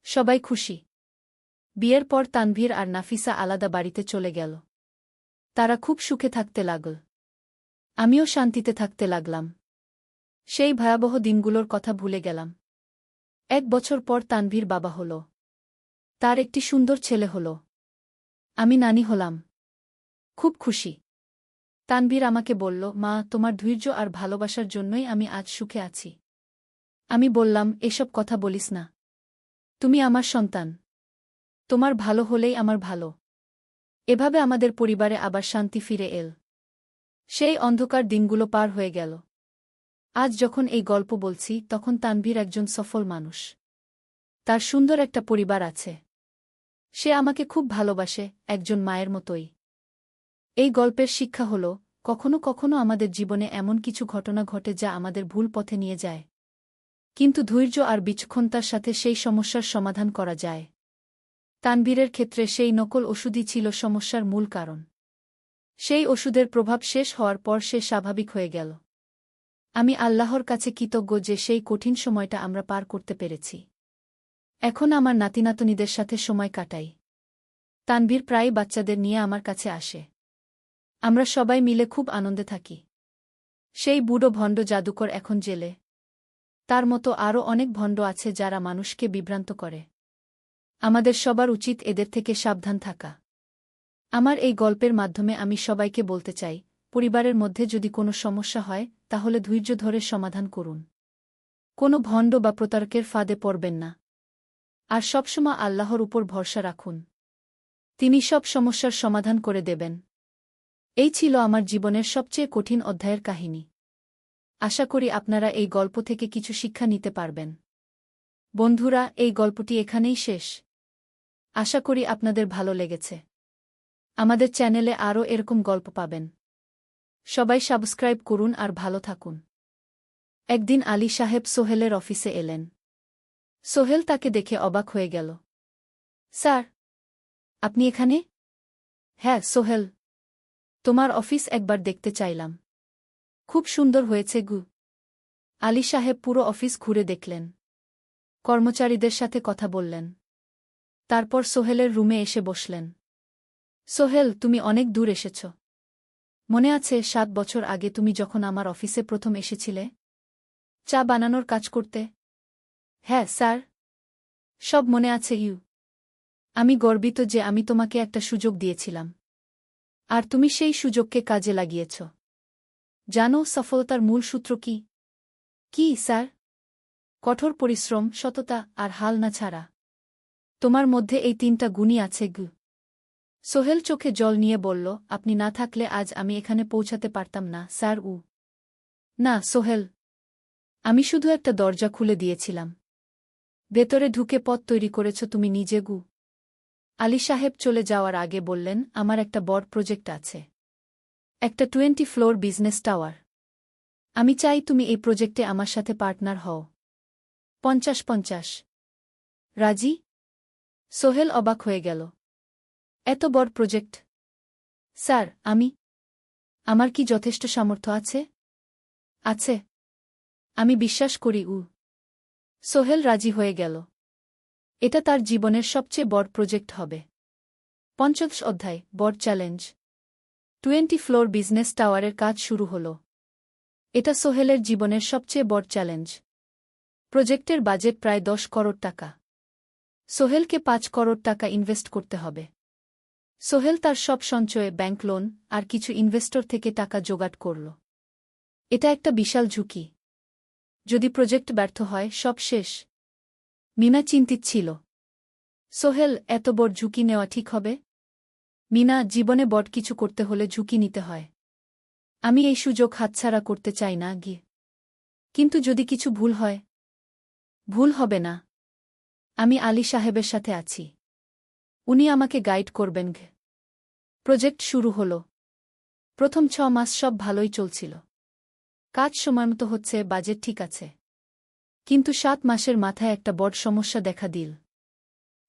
সবাই খুশি। বিয়ের পর তানভীর আর নাফিসা আলাদা বাড়িতে চলে গেল। তারা খুব সুখে থাকতে লাগল। আমিও শান্তিতে থাকতে লাগলাম। সেই ভয়াবহ দিনগুলোর কথা ভুলে গেলাম। 1 বছর পর তানভীর বাবা হল। তার একটি সুন্দর ছেলে হল। আমি নানি হলাম। খুব খুশি। তানভীর আমাকে বলল, মা, তোমার ধৈর্য আর ভালোবাসার জন্যই আমি আজ সুখে আছি। আমি বললাম, এসব কথা বলিস না। তুমি আমার সন্তান। তোমার ভালো হলেই আমার ভালো। এভাবে আমাদের পরিবারে আবার শান্তি ফিরে এল। সেই অন্ধকার দিনগুলো পার হয়ে গেল। আজ যখন এই গল্প বলছি তখন তানভীর একজন সফল মানুষ। তার সুন্দর একটা পরিবার আছে। সে আমাকে খুব ভালোবাসে, একজন মায়ের মতোই। এই গল্পের শিক্ষা হল, কখনো কখনো আমাদের জীবনে এমন কিছু ঘটনা ঘটে যা আমাদের ভুল পথে নিয়ে যায়। কিন্তু ধৈর্য আর বিচক্ষণতার সাথে সেই সমস্যার সমাধান করা যায়। তানভীরের ক্ষেত্রে সেই নকল ওষুধই ছিল সমস্যার মূল কারণ। সেই ওষুধের প্রভাব শেষ হওয়ার পর সে স্বাভাবিক হয়ে গেল। আমি আল্লাহর কাছে কৃতজ্ঞ যে সেই কঠিন সময়টা আমরা পার করতে পেরেছি। এখন আমার নাতিনাতনীদের সাথে সময় কাটাই। তানভীর প্রায়ই বাচ্চাদের নিয়ে আমার কাছে আসে। আমরা সবাই মিলে খুব আনন্দে থাকি। সেই বুড়ো ভণ্ড জাদুকর এখন জেলে। তার মতো আরও অনেক ভণ্ড আছে যারা মানুষকে বিভ্রান্ত করে। আমাদের সবার উচিত এদের থেকে সাবধান থাকা। আমার এই গল্পের মাধ্যমে আমি সবাইকে বলতে চাই, পরিবারের মধ্যে যদি কোনো সমস্যা হয় তাহলে ধৈর্য ধরে সমাধান করুন। কোনো ভণ্ড বা প্রতারকের ফাঁদে পড়বেন না। আর সবসময় আল্লাহর উপর ভরসা রাখুন। তিনি সব সমস্যার সমাধান করে দেবেন। এই ছিল আমার জীবনের সবচেয়ে কঠিন অধ্যায়ের কাহিনী। আশা করি আপনারা এই গল্প থেকে কিছু শিক্ষা নিতে পারবেন। বন্ধুরা, এই গল্পটি এখানেই শেষ। আশা করি আপনাদের ভালো লেগেছে। আমাদের চ্যানেলে আরও এরকম গল্প পাবেন। সবাই সাবস্ক্রাইব করুন আর ভালো থাকুন। একদিন আলী সাহেব সোহেলের অফিসে এলেন। সোহেল তাকে দেখে অবাক হয়ে গেল। স্যার, আপনি এখানে? হ্যাঁ সোহেল, তোমার অফিস একবার দেখতে চাইলাম। খুব সুন্দর হয়েছে গু। আলী সাহেব পুরো অফিস ঘুরে দেখলেন। কর্মচারীদের সাথে কথা বললেন। তারপর সোহেলের রুমে এসে বসলেন। সোহেল, তুমি অনেক দূর এসেছ। মনে আছে 7 বছর আগে তুমি যখন আমার অফিসে প্রথম এসেছিলে চা বানানোর কাজ করতে? হ্যাঁ স্যার, সব মনে আছে ইউ। আমি গর্বিত যে আমি তোমাকে একটা সুযোগ দিয়েছিলাম। আর তুমি সেই সুযোগকে কাজে লাগিয়েছ। জানো সফলতার মূল সূত্র কি? কি স্যার? কঠোর পরিশ্রম, সততা আর হাল না ছাড়া। তোমার মধ্যে এই 3টা গুণই আছে গু। সোহেল চোখে জল নিয়ে বলল, আপনি না থাকলে আজ আমি এখানে পৌঁছাতে পারতাম না স্যার। না সোহেল, আমি শুধু একটা দরজা খুলে দিয়েছিলাম। ভেতরে ঢুকে পথ তৈরি করেছ তুমি নিজে গু। আলী সাহেব চলে যাওয়ার আগে বললেন, আমার একটা বড় প্রজেক্ট আছে। একটা 20 ফ্লোর বিজনেস টাওয়ার। আমি চাই তুমি এই প্রজেক্টে আমার সাথে পার্টনার হও। 50-50। রাজি? সোহেল অবাক হয়ে গেল। এত বড় প্রজেক্ট? স্যার, আমার কি যথেষ্ট সামর্থ্য আছে? আছে। আমি বিশ্বাস করি সোহেল রাজি হয়ে গেল। এটা তার জীবনের সবচেয়ে বড় প্রজেক্ট হবে। 50 অধ্যায়, বড় চ্যালেঞ্জ। 20 ফ্লোর বিজনেস টাওয়ারের কাজ শুরু হল। এটা সোহেলের জীবনের সবচেয়ে বড় চ্যালেঞ্জ। প্রজেক্টের বাজেট প্রায় 10 করোড় টাকা। সোহেলকে 5 করোড় টাকা ইনভেস্ট করতে হবে। সোহেল তার সব সঞ্চয়ে, ব্যাংক লোন আর কিছু ইনভেস্টর থেকে টাকা জোগাড় করল। এটা একটা বিশাল ঝুঁকি। যদি প্রজেক্ট ব্যর্থ হয় সব শেষ। মিনা চিন্তিত ছিল। সোহেল, এত বড় ঝুঁকি নেওয়া ঠিক হবে? মিনা, জীবনে বড় কিছু করতে হলে ঝুঁকি নিতে হয়। আমি এই সুযোগ হাতছাড়া করতে চাই না গিয়ে। কিন্তু যদি কিছু ভুল হয়? ভুল হবে না। আমি আলী সাহেবের সাথে আছি। উনি আমাকে গাইড করবেন। প্রজেক্ট শুরু হল। প্রথম 6 মাস সব ভালোই চলছিল। কাজ সময়মতো হচ্ছে, বাজেট ঠিক আছে। কিন্তু 7 মাসের মাথায় একটা বড় সমস্যা দেখা দিল।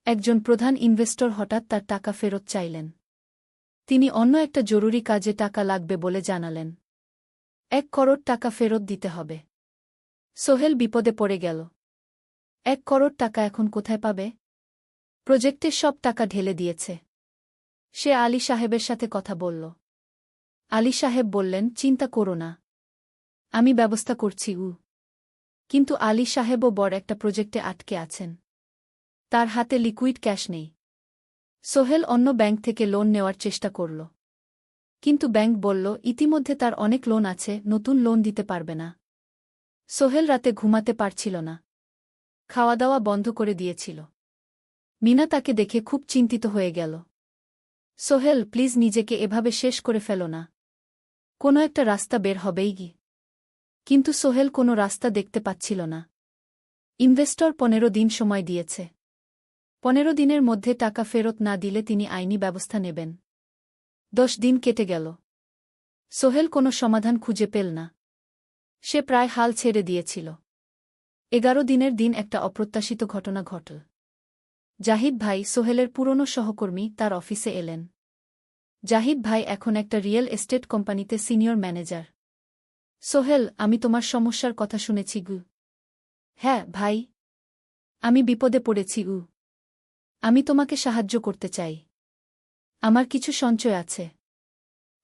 একজন প্রধান ইনভেস্টর হঠাৎ তার টাকা ফেরত চাইলেন। তিনি অন্য একটা জরুরি কাজে টাকা লাগবে বলে জানালেন। 1 করোড় টাকা ফেরত দিতে হবে। সোহেল বিপদে পড়ে গেল। 1 করোড় টাকা এখন কোথায় পাবে? প্রজেক্টের সব টাকা ঢেলে দিয়েছে। সে আলী সাহেবের সাথে কথা বলল। আলী সাহেব বললেন, চিন্তা করো না, আমি ব্যবস্থা করছি। কিন্তু আলী সাহেবও বড় একটা প্রজেক্টে আটকে আছেন। তার হাতে লিকুইড ক্যাশ নেই। সোহেল অন্য ব্যাংক থেকে লোন নেওয়ার চেষ্টা করল। কিন্তু ব্যাংক বলল, ইতিমধ্যে তার অনেক লোন আছে, নতুন লোন দিতে পারবে না। সোহেল রাতে ঘুমাতে পারছিল না। খাওয়া দাওয়া বন্ধ করে দিয়েছিল। মিনা তাকে দেখে খুব চিন্তিত হয়ে গেল। সোহেল, প্লিজ নিজেকে এভাবে শেষ করে ফেলো না। কোনো একটা রাস্তা বের হবেই কি। কিন্তু সোহেল কোনো রাস্তা দেখতে পাচ্ছিল না। ইনভেস্টর 15 দিন সময় দিয়েছে। 15 দিনের মধ্যে টাকা ফেরত না দিলে তিনি আইনি ব্যবস্থা নেবেন। 10 দিন কেটে গেল। সোহেল কোনো সমাধান খুঁজে পেল না। সে প্রায় হাল ছেড়ে দিয়েছিল। 11 দিনের দিন একটা অপ্রত্যাশিত ঘটনা ঘটল। জাহিদ ভাই, সোহেলের পুরনো সহকর্মী, তার অফিসে এলেন। জাহিদ ভাই এখন একটা রিয়েল এস্টেট কোম্পানিতে সিনিয়র ম্যানেজার। সোহেল, আমি তোমার সমস্যার কথা শুনেছি গু। হ্যাঁ ভাই, আমি বিপদে পড়েছি গু। আমি তোমাকে সাহায্য করতে চাই। আমার কিছু সঞ্চয় আছে,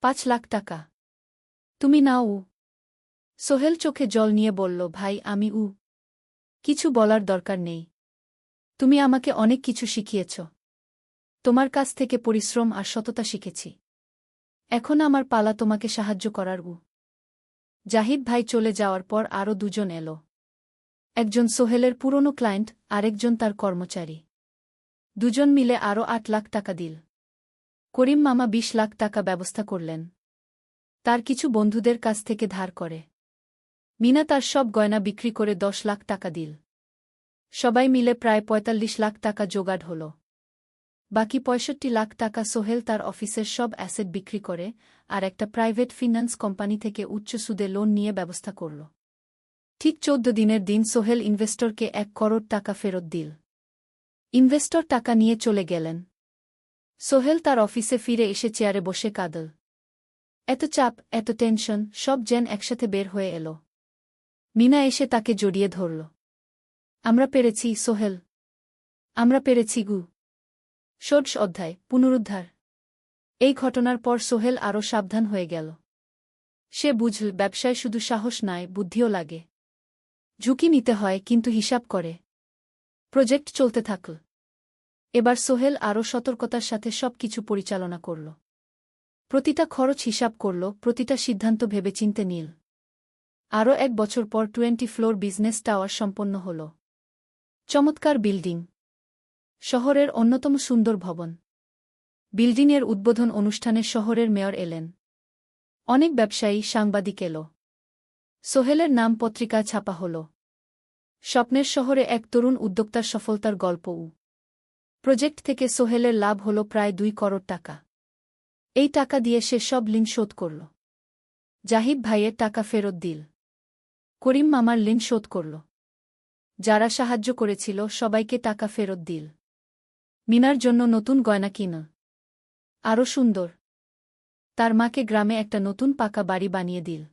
5 লাখ টাকা। তুমি নাও। সোহেল চোখে জল নিয়ে বলল, ভাই আমি কিছু বলার দরকার নেই। তুমি আমাকে অনেক কিছু শিখিয়েছ। তোমার কাছ থেকে পরিশ্রম আর সততা শিখেছি। এখন আমার পালা তোমাকে সাহায্য করার। জাহিদ ভাই চলে যাওয়ার পর আরও দুজন এলো। একজন সোহেলের পুরনো ক্লায়েন্ট, আরেকজন তার কর্মচারী। দুজন মিলে আরও 8 লাখ টাকা দিল। করিম মামা 20 লাখ টাকা ব্যবস্থা করলেন, তার কিছু বন্ধুদের কাছ থেকে ধার করে। মিনা তার সব গয়না বিক্রি করে 10 লাখ টাকা দিল। সবাই মিলে প্রায় 45 লাখ টাকা জোগাড় হল। বাকি 65 লাখ টাকা সোহেল তার অফিসের সব অ্যাসেট বিক্রি করে আর একটা প্রাইভেট ফিন্যান্স কোম্পানি থেকে উচ্চ সুদে লোন নিয়ে ব্যবস্থা করল। ঠিক 14 দিনের দিন সোহেল ইনভেস্টরকে 1 করোড় টাকা ফেরত দিল। ইনভেস্টর টাকা নিয়ে চলে গেলেন। সোহেল তার অফিসে ফিরে এসে চেয়ারে বসে কাঁদল। এত চাপ, এত টেনশন, সব যেন একসাথে বের হয়ে এলো। মিনা এসে তাকে জড়িয়ে ধরল। আমরা পেরেছি সোহেল, আমরা পেরেছি গু। ষোড়শ অধ্যায়, পুনরুদ্ধার। এই ঘটনার পর সোহেল আরও সাবধান হয়ে গেল। সে বুঝল, ব্যবসায় শুধু সাহস নয়, বুদ্ধিও লাগে। ঝুঁকি নিতে হয়, কিন্তু হিসাব করে। প্রজেক্ট চলতে থাকল। এবার সোহেল আরও সতর্কতার সাথে সবকিছু পরিচালনা করল। প্রতিটা খরচ হিসাব করল, প্রতিটা সিদ্ধান্ত ভেবেচিন্তে নিল। আরও 1 বছর পর 20 ফ্লোর বিজনেস টাওয়ার সম্পন্ন হল। চমৎকার বিল্ডিং, শহরের অন্যতম সুন্দর ভবন। বিল্ডিংয়ের উদ্বোধন অনুষ্ঠানে শহরের মেয়র এলেন। অনেক ব্যবসায়ী, সাংবাদিক এল। সোহেলের নাম পত্রিকায় ছাপা হল। স্বপ্নের শহরে এক তরুণ উদ্যোক্তার সফলতার গল্প। প্রজেক্ট থেকে সোহেলের লাভ হল প্রায় 2 করোড় টাকা। এই টাকা দিয়ে সে সব ঋণ শোধ করল। জাহিদ ভাইয়ের টাকা ফেরত দিল। করিম মামার ঋণ শোধ করল। যারা সাহায্য করেছিল সবাইকে টাকা ফেরত দিল। মিনার জন্য নতুন গয়না কিনল, আরও সুন্দর। তার মাকে গ্রামে একটা নতুন পাকা বাড়ি বানিয়ে দিল।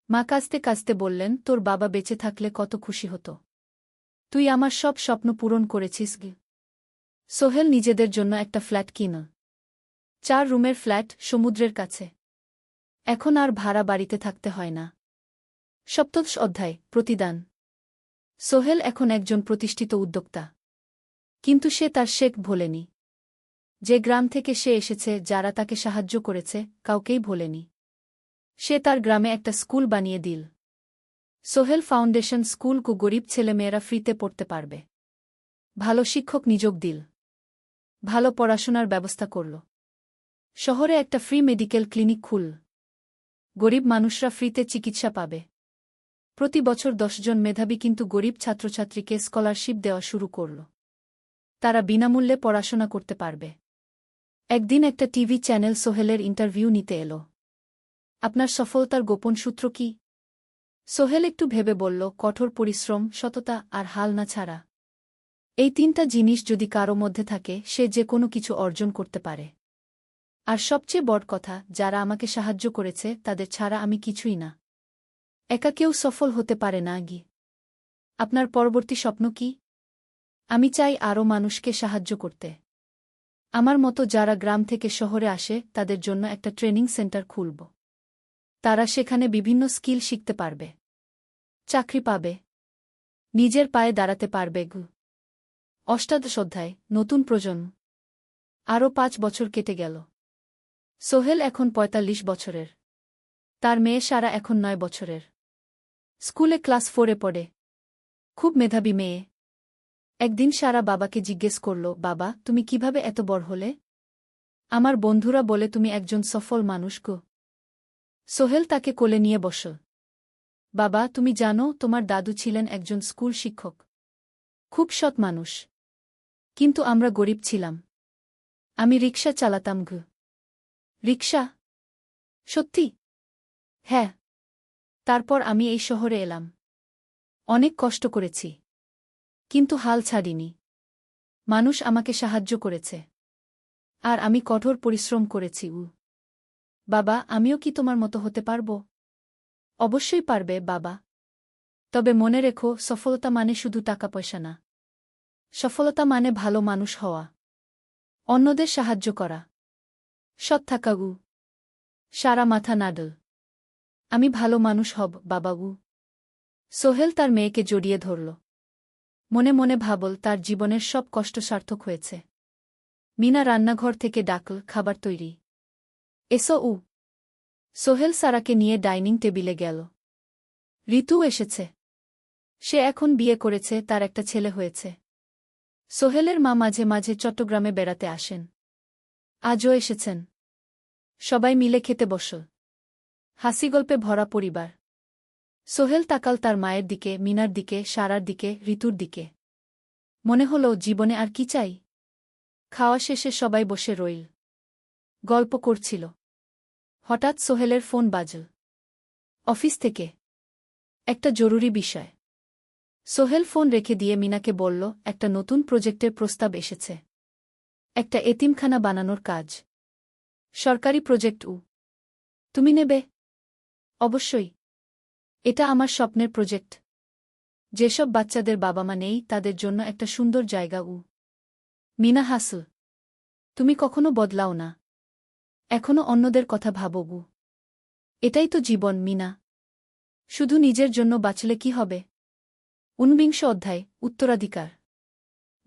মা কাঁদতে কাঁদতে বললেন, তোর বাবা বেঁচে থাকলে কত খুশি হতো। তুই আমার সব স্বপ্ন পূরণ করেছিস গে। সোহেল নিজেদের জন্য একটা ফ্ল্যাট কিনল। 4 রুমের ফ্ল্যাট, সমুদ্রের কাছে। এখন আর ভাড়া বাড়িতে থাকতে হয় না। সপ্তদশ অধ্যায়, প্রতিদান। সোহেল এখন একজন প্রতিষ্ঠিত উদ্যোক্তা। কিন্তু সে তার শেখ ভোলেনি। যে গ্রাম থেকে সে এসেছে, যারা তাকে সাহায্য করেছে, কাউকেই ভোলেনি। সে তার গ্রামে একটা স্কুল বানিয়ে দিল। সোহেল ফাউন্ডেশন স্কুল, গরিব ছেলেমেয়েরা ফ্রিতে পড়তে পারবে। ভালো শিক্ষক নিযোগ দিল। ভালো পড়াশোনার ব্যবস্থা করল। শহরে একটা ফ্রি মেডিকেল ক্লিনিক খুলল। গরিব মানুষরা ফ্রিতে চিকিৎসা পাবে। প্রতি বছর 10 জন মেধাবী কিন্তু গরিব ছাত্রছাত্রীকে স্কলারশিপ দেওয়া শুরু করল। তারা বিনামূল্যে পড়াশোনা করতে পারবে। একদিন একটা টিভি চ্যানেল সোহেলের ইন্টারভিউ নিতে এলো। আপনার সফলতার গোপন সূত্র কি? সোহেল একটু ভেবে বলল, কঠোর পরিশ্রম, সততা আর হাল না ছাড়া। এই 3টা জিনিস যদি কারো মধ্যে থাকে, সে যে কোনো কিছু অর্জন করতে পারে। আর সবচেয়ে বড় কথা, যারা আমাকে সাহায্য করেছে তাদের ছাড়া আমি কিছুই না। একা কেউ সফল হতে পারে না গি। আপনার পরবর্তী স্বপ্ন কি? আমি চাই আরও মানুষকে সাহায্য করতে। আমার মতো যারা গ্রাম থেকে শহরে আসে, তাদের জন্য একটা ট্রেনিং সেন্টার খুলব। তারা সেখানে বিভিন্ন স্কিল শিখতে পারবে, চাকরি পাবে, নিজের পায়ে দাঁড়াতে পারবে। অষ্টাদশ অধ্যায়, নতুন প্রজন্ম। আরও 5 বছর কেটে গেল। সোহেল এখন 45 বছরের। তার মেয়ে সারা এখন 9 বছরের। স্কুলে ক্লাস 4-এ পড়ে। খুব মেধাবী মেয়ে। একদিন সারা বাবাকে জিজ্ঞেস করল, বাবা, তুমি কিভাবে এত বড় হলে? আমার বন্ধুরা বলে তুমি একজন সফল মানুষ গো। সোহেল তাকে কোলে নিয়ে বসল। বাবা, তুমি জানো, তোমার দাদু ছিলেন একজন স্কুল শিক্ষক। খুব সৎ মানুষ। কিন্তু আমরা গরিব ছিলাম। আমি রিকশা চালাতাম গো। রিকশা? সত্যি? হ্যাঁ। তারপর আমি এই শহরে এলাম। অনেক কষ্ট করেছি। কিন্তু হাল ছাড়িনি। মানুষ আমাকে সাহায্য করেছে। আর আমি কঠোর পরিশ্রম করেছি। বাবা, আমিও কি তোমার মতো হতে পারব? অবশ্যই পারবে, বাবা। তবে মনে রেখো, সফলতা মানে শুধু টাকা পয়সা না। সফলতা মানে ভালো মানুষ হওয়া। অন্যদের সাহায্য করা। সৎ থাকা। সারা মাথা নাডল। আমি ভালো মানুষ হব, বাবাগু। সোহেল তার মেয়েকে জড়িয়ে ধরল। মনে মনে ভাবল তার জীবনের সব কষ্ট সার্থক হয়েছে। মিনা রান্নাঘর থেকে ডাকল, খাবার তৈরি। এসো। সোহেল সারাকে নিয়ে ডাইনিং টেবিলে গেল। ঋতু এসেছে। সে এখন বিয়ে করেছে, তার একটা ছেলে হয়েছে। সোহেলের মা মাঝে মাঝে চট্টগ্রামে বেড়াতে আসেন। আজও এসেছেন। সবাই মিলে খেতে বসল। হাসিগল্পে ভরা পরিবার। সোহেল তাকাল তার মায়ের দিকে, মিনার দিকে, সারার দিকে, ঋতুর দিকে। মনে হল জীবনে আর কি চাই। খাওয়া শেষে সবাই বসে রইল। গল্প করছিল। হঠাৎ সোহেলের ফোন বাজল। অফিস থেকে। একটা জরুরি বিষয়। সোহেল ফোন রেখে দিয়ে মিনাকে বলল, একটা নতুন প্রজেক্টের প্রস্তাব এসেছে। একটা এতিমখানা বানানোর কাজ। সরকারি প্রজেক্ট। তুমি নেবে? অবশ্যই। এটা আমার স্বপ্নের প্রজেক্ট। যেসব বাচ্চাদের বাবা মা নেই তাদের জন্য একটা সুন্দর জায়গা। মিনা হাসল। তুমি কখনো বদলাও না। এখনো অন্যদের কথা ভাবো। এটাই তো জীবন, মিনা। শুধু নিজের জন্য বাঁচলে কি হবে? ঊনবিংশ অধ্যায়, উত্তরাধিকার।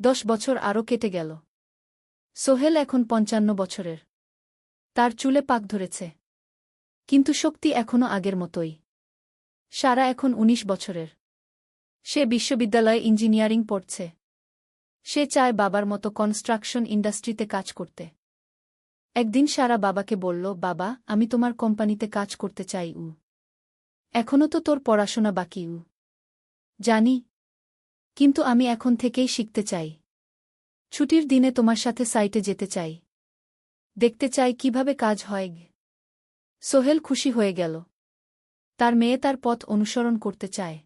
10 বছর আরও কেটে গেল। সোহেল এখন 55 বছরের। তার চুলে পাক ধরেছে। কিন্তু শক্তি এখনও আগের মতোই। সারা এখন 19 বছরের। সে বিশ্ববিদ্যালয়ে ইঞ্জিনিয়ারিং পড়ছে। সে চায় বাবার মতো কনস্ট্রাকশন ইন্ডাস্ট্রিতে কাজ করতে। একদিন সারা বাবাকে বলল, বাবা, আমি তোমার কোম্পানিতে কাজ করতে চাই। এখনও তো তোর পড়াশোনা বাকি। জানি। কিন্তু আমি এখন থেকেই শিখতে চাই। ছুটির দিনে তোমার সাথে সাইটে যেতে চাই। দেখতে চাই কিভাবে কাজ হয়। সোহেল খুশি হয়ে গেল। তার মেয়ে তার পথ অনুসরণ করতে চায়।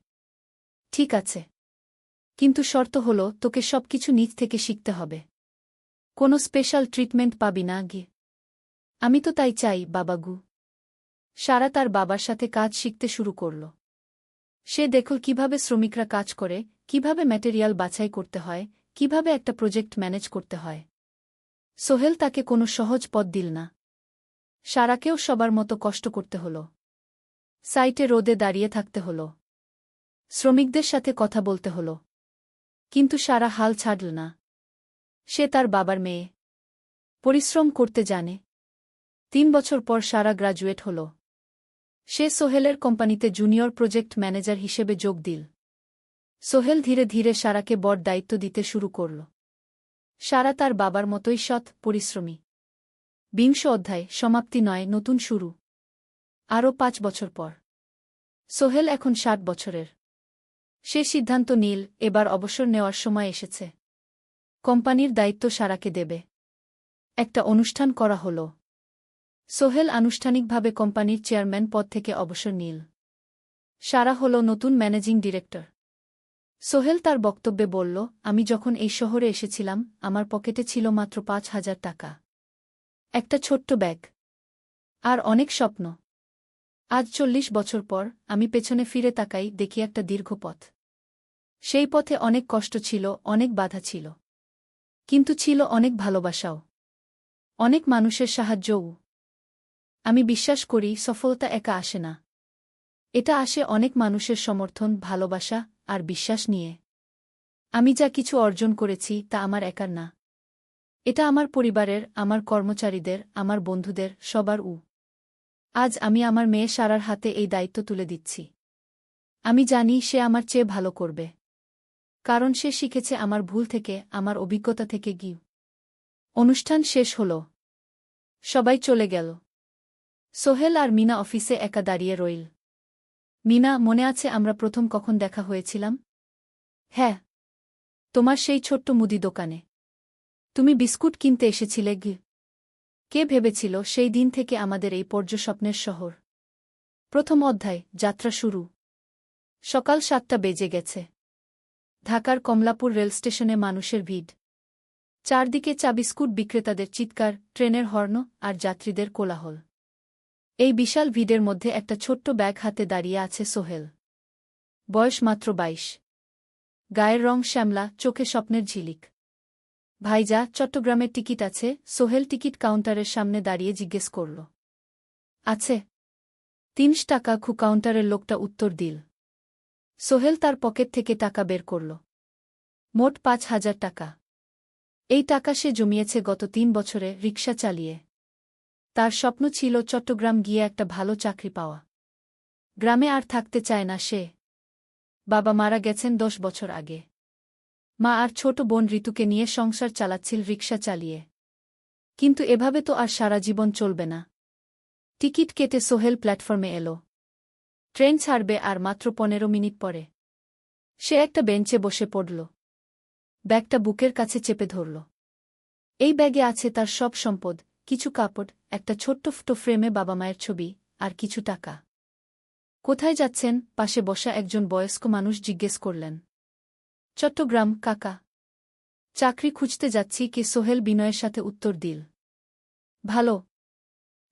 ঠিক আছে। কিন্তু শর্ত হল, তোকে সবকিছু নিজ থেকে শিখতে হবে। কোনো স্পেশাল ট্রিটমেন্ট পাবি না। আমি তো তাই চাই, বাবাগু। সারা তার বাবার সাথে কাজ শিখতে শুরু করল। সে দেখল কিভাবে শ্রমিকরা কাজ করে, কিভাবে ম্যাটেরিয়াল বাছাই করতে হয়, কিভাবে একটা প্রজেক্ট ম্যানেজ করতে হয়। সোহেল তাকে কোনো সহজ পথ দিল না। সারাকেও সবার মতো কষ্ট করতে হল। সাইটে রোদে দাঁড়িয়ে থাকতে হল। শ্রমিকদের সাথে কথা বলতে হল। কিন্তু সারা হাল ছাড়ল না। সে তার বাবার মেয়ে। পরিশ্রম করতে জানে। 3 বছর পর সারা গ্রাজুয়েট হল। সে সোহেলের কোম্পানিতে জুনিয়র প্রজেক্ট ম্যানেজার হিসেবে যোগ দিল। সোহেল ধীরে ধীরে সারাকে বড় দায়িত্ব দিতে শুরু করল। সারা তার বাবার মতোই সৎ, পরিশ্রমী। 20 অধ্যায়, সমাপ্তি নয়, নতুন শুরু। আরও 5 বছর পর। সোহেল এখন 60 বছরের। সে সিদ্ধান্ত নিল, এবার অবসর নেওয়ার সময় এসেছে। কোম্পানির দায়িত্ব সারাকে দেবে। একটা অনুষ্ঠান করা হল। সোহেল আনুষ্ঠানিকভাবে কোম্পানির চেয়ারম্যান পদ থেকে অবসর নিল। সারা হল নতুন ম্যানেজিং ডিরেক্টর। সোহেল তার বক্তব্যে বলল, আমি যখন এই শহরে এসেছিলাম আমার পকেটে ছিল মাত্র 5,000 টাকা। একটা ছোট্ট ব্যাগ। আর অনেক স্বপ্ন। আজ 40 বছর পর আমি পেছনে ফিরে তাকাই, দেখি একটা দীর্ঘ পথ। সেই পথে অনেক কষ্ট ছিল, অনেক বাধা ছিল। কিন্তু ছিল অনেক ভালোবাসাও। অনেক মানুষের সাহায্যও। আমি বিশ্বাস করি, সফলতা একা আসে না। এটা আসে অনেক মানুষের সমর্থন, ভালোবাসা আর বিশ্বাস নিয়ে। আমি যা কিছু অর্জন করেছি তা আমার একার না। এটা আমার পরিবারের, আমার কর্মচারীদের, আমার বন্ধুদের, সবার। আজ আমি আমার মেয়ে সারার হাতে এই দায়িত্ব তুলে দিচ্ছি। আমি জানি সে আমার চেয়ে ভালো করবে। কারণ সে শিখেছে আমার ভুল থেকে, আমার অভিজ্ঞতা থেকে। অনুষ্ঠান শেষ হল। সবাই চলে গেল। সোহেল আর মিনা অফিসে একা দাঁড়িয়ে রইল। মিনা, মনে আছে আমরা প্রথম কখন দেখা হয়েছিলাম? হ্যাঁ। তোমার সেই ছোট্ট মুদি দোকানে। তুমি বিস্কুট কিনতে এসেছিলে। কে ভেবেছিল সেই দিন থেকে আমাদের এই পর্যস্বপ্নের শহর। প্রথম অধ্যায়, যাত্রা শুরু। সকাল ৭টা বেজে গেছে। ঢাকার কমলাপুর রেলস্টেশনে মানুষের ভিড়। চারদিকে চা বিস্কুট বিক্রেতাদের চিৎকার, ট্রেনের হর্ন আর যাত্রীদের কোলাহল। এই বিশাল ভিড়ের মধ্যে একটা ছোট্ট ব্যাগ হাতে দাঁড়িয়ে আছে সোহেল। বয়স মাত্র ২২। গায়ের রং শ্যামলা, চোখে স্বপ্নের ঝিলিক। ভাইজা, চট্টগ্রামের টিকিট আছে? সোহেল টিকিট কাউন্টারের সামনে দাঁড়িয়ে জিজ্ঞেস করল। আছে। ৩০ টাকা। কাউন্টারের লোকটা উত্তর দিল। সোহেল তার পকেট থেকে টাকা বের করল। মোট ৫,০০০ টাকা। এই টাকা সে জমিয়েছে গত ৩ বছরে রিকশা চালিয়ে। তার স্বপ্ন ছিল চট্টগ্রাম গিয়ে একটা ভালো চাকরি পাওয়া। গ্রামে আর থাকতে চায় না সে। বাবা মারা গেছেন ১০ বছর আগে। মা আর ছোট বোন ঋতুকে নিয়ে সংসার চালাচ্ছিল রিকশা চালিয়ে। কিন্তু এভাবে তো আর সারা জীবন চলবে না। টিকিট কেটে সোহেল প্ল্যাটফর্মে এল। ট্রেন ছাড়বে আর মাত্র ১৫ মিনিট পরে। সে একটা বেঞ্চে বসে পড়ল। ব্যাগটা বুকের কাছে চেপে ধরল। এই ব্যাগে আছে তার সব সম্পদ, কিছু কাপড়, একটা ছোট্ট ফটো ফ্রেমে বাবা মায়ের ছবি, আর কিছু টাকা। কোথায় যাচ্ছেন? পাশে বসা একজন বয়স্ক মানুষ জিজ্ঞেস করলেন। চট্টগ্রাম কাকা। চাকরি খুঁজতে যাচ্ছি কি? সোহেল বিনয়ের সাথে উত্তর দিল। ভালো।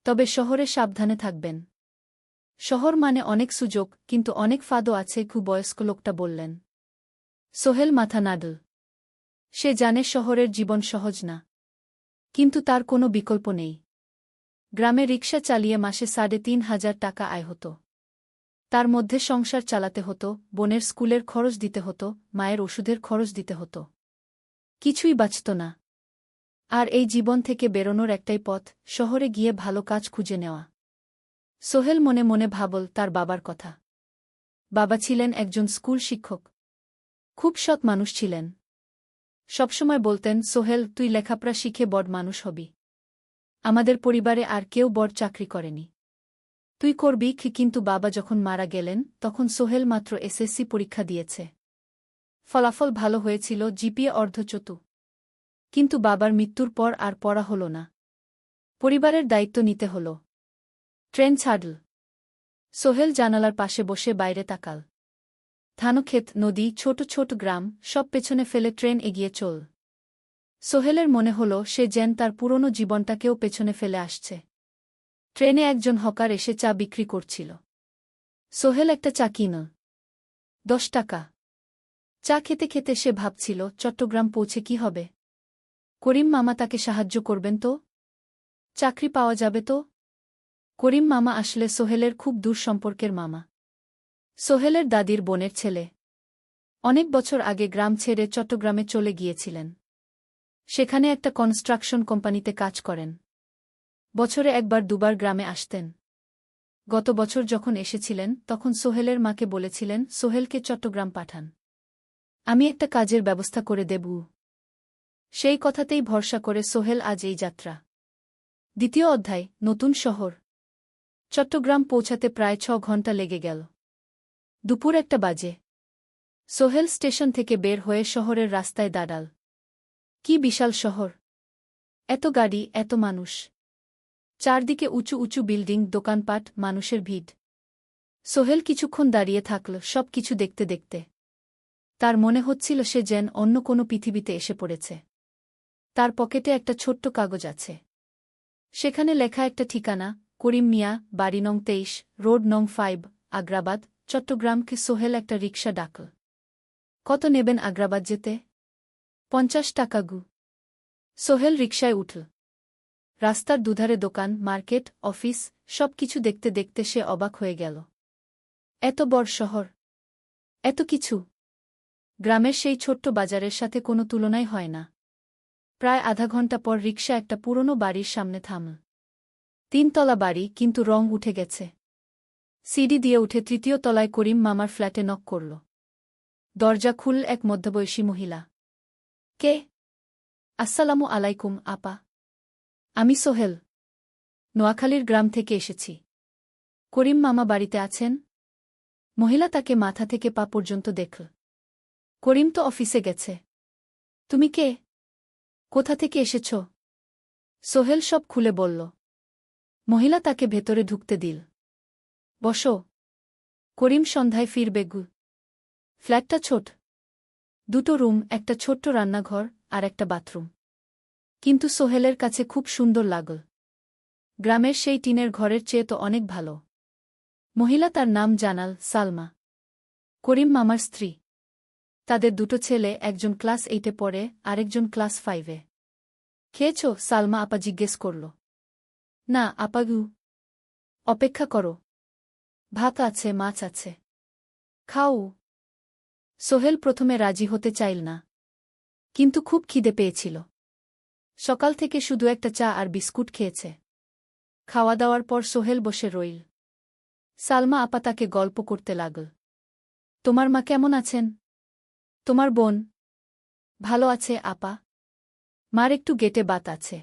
তবে শহরে সাবধানে থাকবেন। শহর মানে অনেক সুযোগ, কিন্তু অনেক ফাঁদও আছে। বয়স্ক লোকটা বললেন। সোহেল মাথা নাড়ল। সে জানে শহরের জীবন সহজ না। কিন্তু তার কোনো বিকল্প নেই। গ্রামে রিকশা চালিয়ে মাসে ৩,৫০০ টাকা আয় হতো। তার মধ্যে সংসার চালাতে হতো, বোনের স্কুলের খরচ দিতে হতো, মায়ের ওষুধের খরচ দিতে হতো। কিছুই বাঁচত না। আর এই জীবন থেকে বেরোনোর একটাই পথ, শহরে গিয়ে ভালো কাজ খুঁজে নেওয়া। সোহেল মনে মনে ভাবল তার বাবার কথা। বাবা ছিলেন একজন স্কুল শিক্ষক। খুব সৎ মানুষ ছিলেন। সবসময় বলতেন, সোহেল, তুই লেখাপড়া শিখে বড় মানুষ হবি। আমাদের পরিবারে আর কেউ বড় চাকরি করেনি। তুই করবি। কিন্তু বাবা যখন মারা গেলেন তখন সোহেল মাত্র এসএসসি পরীক্ষা দিয়েছে। ফলাফল ভালো হয়েছিল, জিপিএ অর্ধচতু। কিন্তু বাবার মৃত্যুর পর আর পড়া হল না। পরিবারের দায়িত্ব নিতে হল। ট্রেন ছাড়ল। সোহেল জানালার পাশে বসে বাইরে তাকাল। ধানক্ষেত, নদী, ছোট ছোট গ্রাম, সব পেছনে ফেলে ট্রেন এগিয়ে চল। সোহেলের মনে হল সে যেন তার পুরনো জীবনটাকেও পেছনে ফেলে আসছে। ট্রেনে একজন হকার এসে চা বিক্রি করছিল। সোহেল একটা চা কিনল। ১০ টাকা। চা খেতে খেতে সে ভাবছিল, চট্টগ্রাম পৌঁছে কি হবে? করিম মামা তাকে সাহায্য করবেন তো? চাকরি পাওয়া যাবে তো? করিম মামা আসলে সোহেলের খুব দূর সম্পর্কের মামা। সোহেলের দাদির বোনের ছেলে। অনেক বছর আগে গ্রাম ছেড়ে চট্টগ্রামে চলে গিয়েছিলেন। সেখানে একটা কনস্ট্রাকশন কোম্পানিতে কাজ করেন। বছরে একবার দুবার গ্রামে আসতেন। গত বছর যখন এসেছিলেন তখন সোহেলের মাকে বলেছিলেন, সোহেলকে চট্টগ্রাম পাঠান। আমি একটা কাজের ব্যবস্থা করে দেব। সেই কথাতেই ভরসা করে সোহেল আজ এই যাত্রা। দ্বিতীয় অধ্যায়, নতুন শহর। চট্টগ্রাম পৌঁছাতে প্রায় ৬ ঘণ্টা লেগে গেল। দুপুর ১টা বাজে। সোহেল স্টেশন থেকে বের হয়ে শহরের রাস্তায় দাঁড়াল। কি বিশাল শহর! এত গাড়ি, এত মানুষ। চারদিকে উঁচু উঁচু বিল্ডিং, দোকানপাট, মানুষের ভিড়। সোহেল কিছুক্ষণ দাঁড়িয়ে থাকল সব কিছু দেখতে দেখতে। তার মনে হচ্ছিল সে যেন অন্য কোনো পৃথিবীতে এসে পড়েছে। তার পকেটে একটা ছোট্ট কাগজ আছে। সেখানে লেখা একটা ঠিকানা, করিম মিয়া, বাড়ি নং ২৩, রোড নং ৫, আগ্রাবাদ, চট্টগ্রামকে। সোহেল একটা রিকশা ডাকল। কত নেবেন আগ্রাবাদ যেতে? ৫০ টাকা। সোহেল রিকশায় উঠল। রাস্তার দুধারে দোকান, মার্কেট, অফিস, সব কিছু দেখতে দেখতে সে অবাক হয়ে গেল। এত বড় শহর, এত কিছু! গ্রামের সেই ছোট্ট বাজারের সাথে কোনো তুলনাই হয় না। প্রায় আধা ঘণ্টা পর রিকশা একটা পুরনো বাড়ির সামনে থামল। ৩ তলা বাড়ি, কিন্তু রং উঠে গেছে। সিঁড়ি দিয়ে উঠে ৩য় তলায় করিম মামার ফ্ল্যাটে নক করল। দরজা খুলল এক মধ্যবয়সী মহিলা। কে? আসসালামু আলাইকুম আপা। আমি সোহেল। নোয়াখালীর গ্রাম থেকে এসেছি। করিম মামা বাড়িতে আছেন? মহিলা তাকে মাথা থেকে পা পর্যন্ত দেখল। করিম তো অফিসে গেছে। তুমি কে? কোথা থেকে এসেছ? সোহেল সব খুলে বলল। মহিলা তাকে ভেতরে ঢুকতে দিল। বসো। করিম সন্ধ্যায় ফিরবে গু। ফ্ল্যাটটা ছোট। দুটো রুম, একটা ছোট্ট রান্নাঘর আর একটা বাথরুম। কিন্তু সোহেলের কাছে খুব সুন্দর লাগল। গ্রামের সেই টিনের ঘরের চেয়ে তো অনেক ভালো। মহিলা তার নাম জানাল সালমা। করিম মামার স্ত্রী। তাদের দুটো ছেলে, একজন ক্লাস 8-এ পড়ে, আরেকজন ক্লাস 5-এ। খেয়েছ? সালমা আপা জিজ্ঞেস করল। না আপাগু। অপেক্ষা করো। ভাত আছে, মাছ আছে। খাও। সোহেল প্রথমে রাজি হতে চাইল না, কিন্তু খুব খিদে পেয়েছিল। সকাল থেকে শুধু একটা চা আর বিস্কুট খেয়েছে। খাওয়া দাওয়ার পর সোহেল বসে রইল। সালমা আপা তাকে গল্প করতে লাগল। তোমার মা কেমন আছেন? তোমার বোন? ভালো আছে আপা। মার একটু গেটে বাত আছে।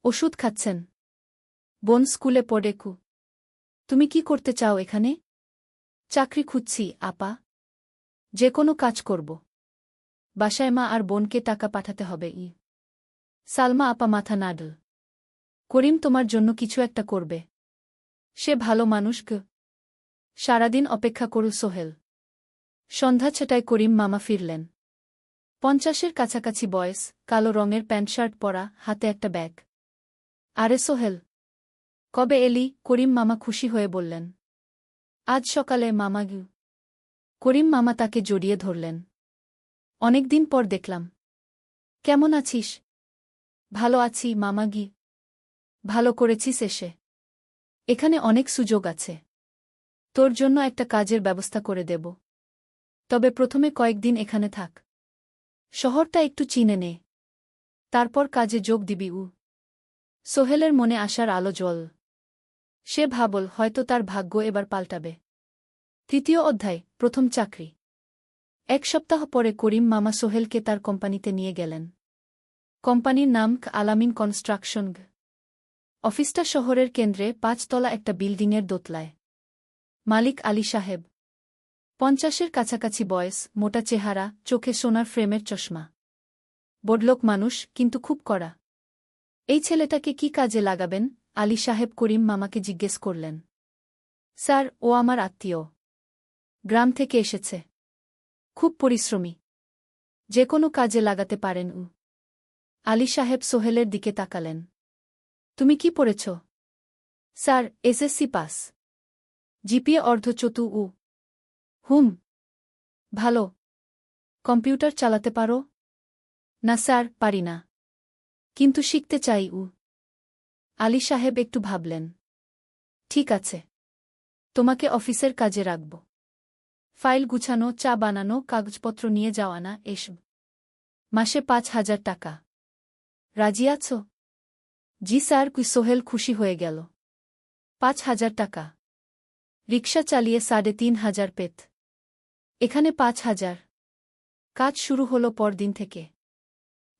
ওষুধ খাচ্ছেন। বোন স্কুলে পড়ে কু। তুমি কি করতে চাও এখানে? চাকরি খুঁজছি আপা। যে কোনো কাজ করব। বাসায় মা আর বোনকে টাকা পাঠাতে হবে। সালমা আপা মাথা নাড়ল। করিম তোমার জন্য কিছু একটা করবে। সে ভালো মানুষ গ। সারাদিন অপেক্ষা করু সোহেল। সন্ধ্যা 6টায় করিম মামা ফিরলেন। 50-এর কাছাকাছি বয়স, কালো রঙের প্যান্ট শার্ট পরা, হাতে একটা ব্যাগ। আরে সোহেল, কবে এলি? করিম মামা খুশি হয়ে বললেন। আজ সকালে মামা গু। করিম মামা তাকে জড়িয়ে ধরলেন। অনেকদিন পর দেখলাম। কেমন আছিস? ভালো আছি মামা গি। ভালো করেছিস এসে। এখানে অনেক সুযোগ আছে। তোর জন্য একটা কাজের ব্যবস্থা করে দেব। তবে প্রথমে কয়েকদিন এখানে থাক। শহরটা একটু চিনে নে। তারপর কাজে যোগ দিবি। সোহেলের মনে আসার আলো জ্বল। সে ভাবল হয়তো তার ভাগ্য এবার পাল্টাবে। 3য় অধ্যায়, প্রথম চাকরি। 1 সপ্তাহ পরে করিম মামা সোহেলকে তার কোম্পানিতে নিয়ে গেলেন। কোম্পানির নাম আলামিন কনস্ট্রাকশন। অফিসটা শহরের কেন্দ্রে, 5 তলা একটা বিল্ডিংয়ের দোতলায়। মালিক আলী সাহেব। 50-এর কাছাকাছি বয়স, মোটা চেহারা, চোখে সোনার ফ্রেমের চশমা। বড়লোক মানুষ, কিন্তু খুব কড়া। এই ছেলেটাকে কি কাজে লাগাবেন? আলী সাহেব করিম মামাকে জিজ্ঞেস করলেন। স্যার, ও আমার আত্মীয়। গ্রাম থেকে এসেছে। খুব পরিশ্রমী। যে কোনো কাজে লাগাতে পারেন। আলী সাহেব সোহেলের দিকে তাকালেন। তুমি কি পড়েছ? Sir, SSC pass. জিপিএ অর্ধচতু। হুম। ভালো। কম্পিউটার চালাতে পারো? না স্যার, পারি না। কিন্তু শিখতে চাই। আলী সাহেব একটু ভাবলেন। ঠিক আছে। তোমাকে অফিসের কাজে রাখব। ফাইল গুছানো, চা বানানো, কাগজপত্র নিয়ে যাওয়া, না এসব। মাসে 5,000 টাকা। রাজি আছো? জি স্যার। সোহেল খুশি হয়ে গেল। 5,000 টাকা। রিকশা চালিয়ে 3,500 পেত। এখানে 5,000। কাজ শুরু হলো পরদিন থেকে।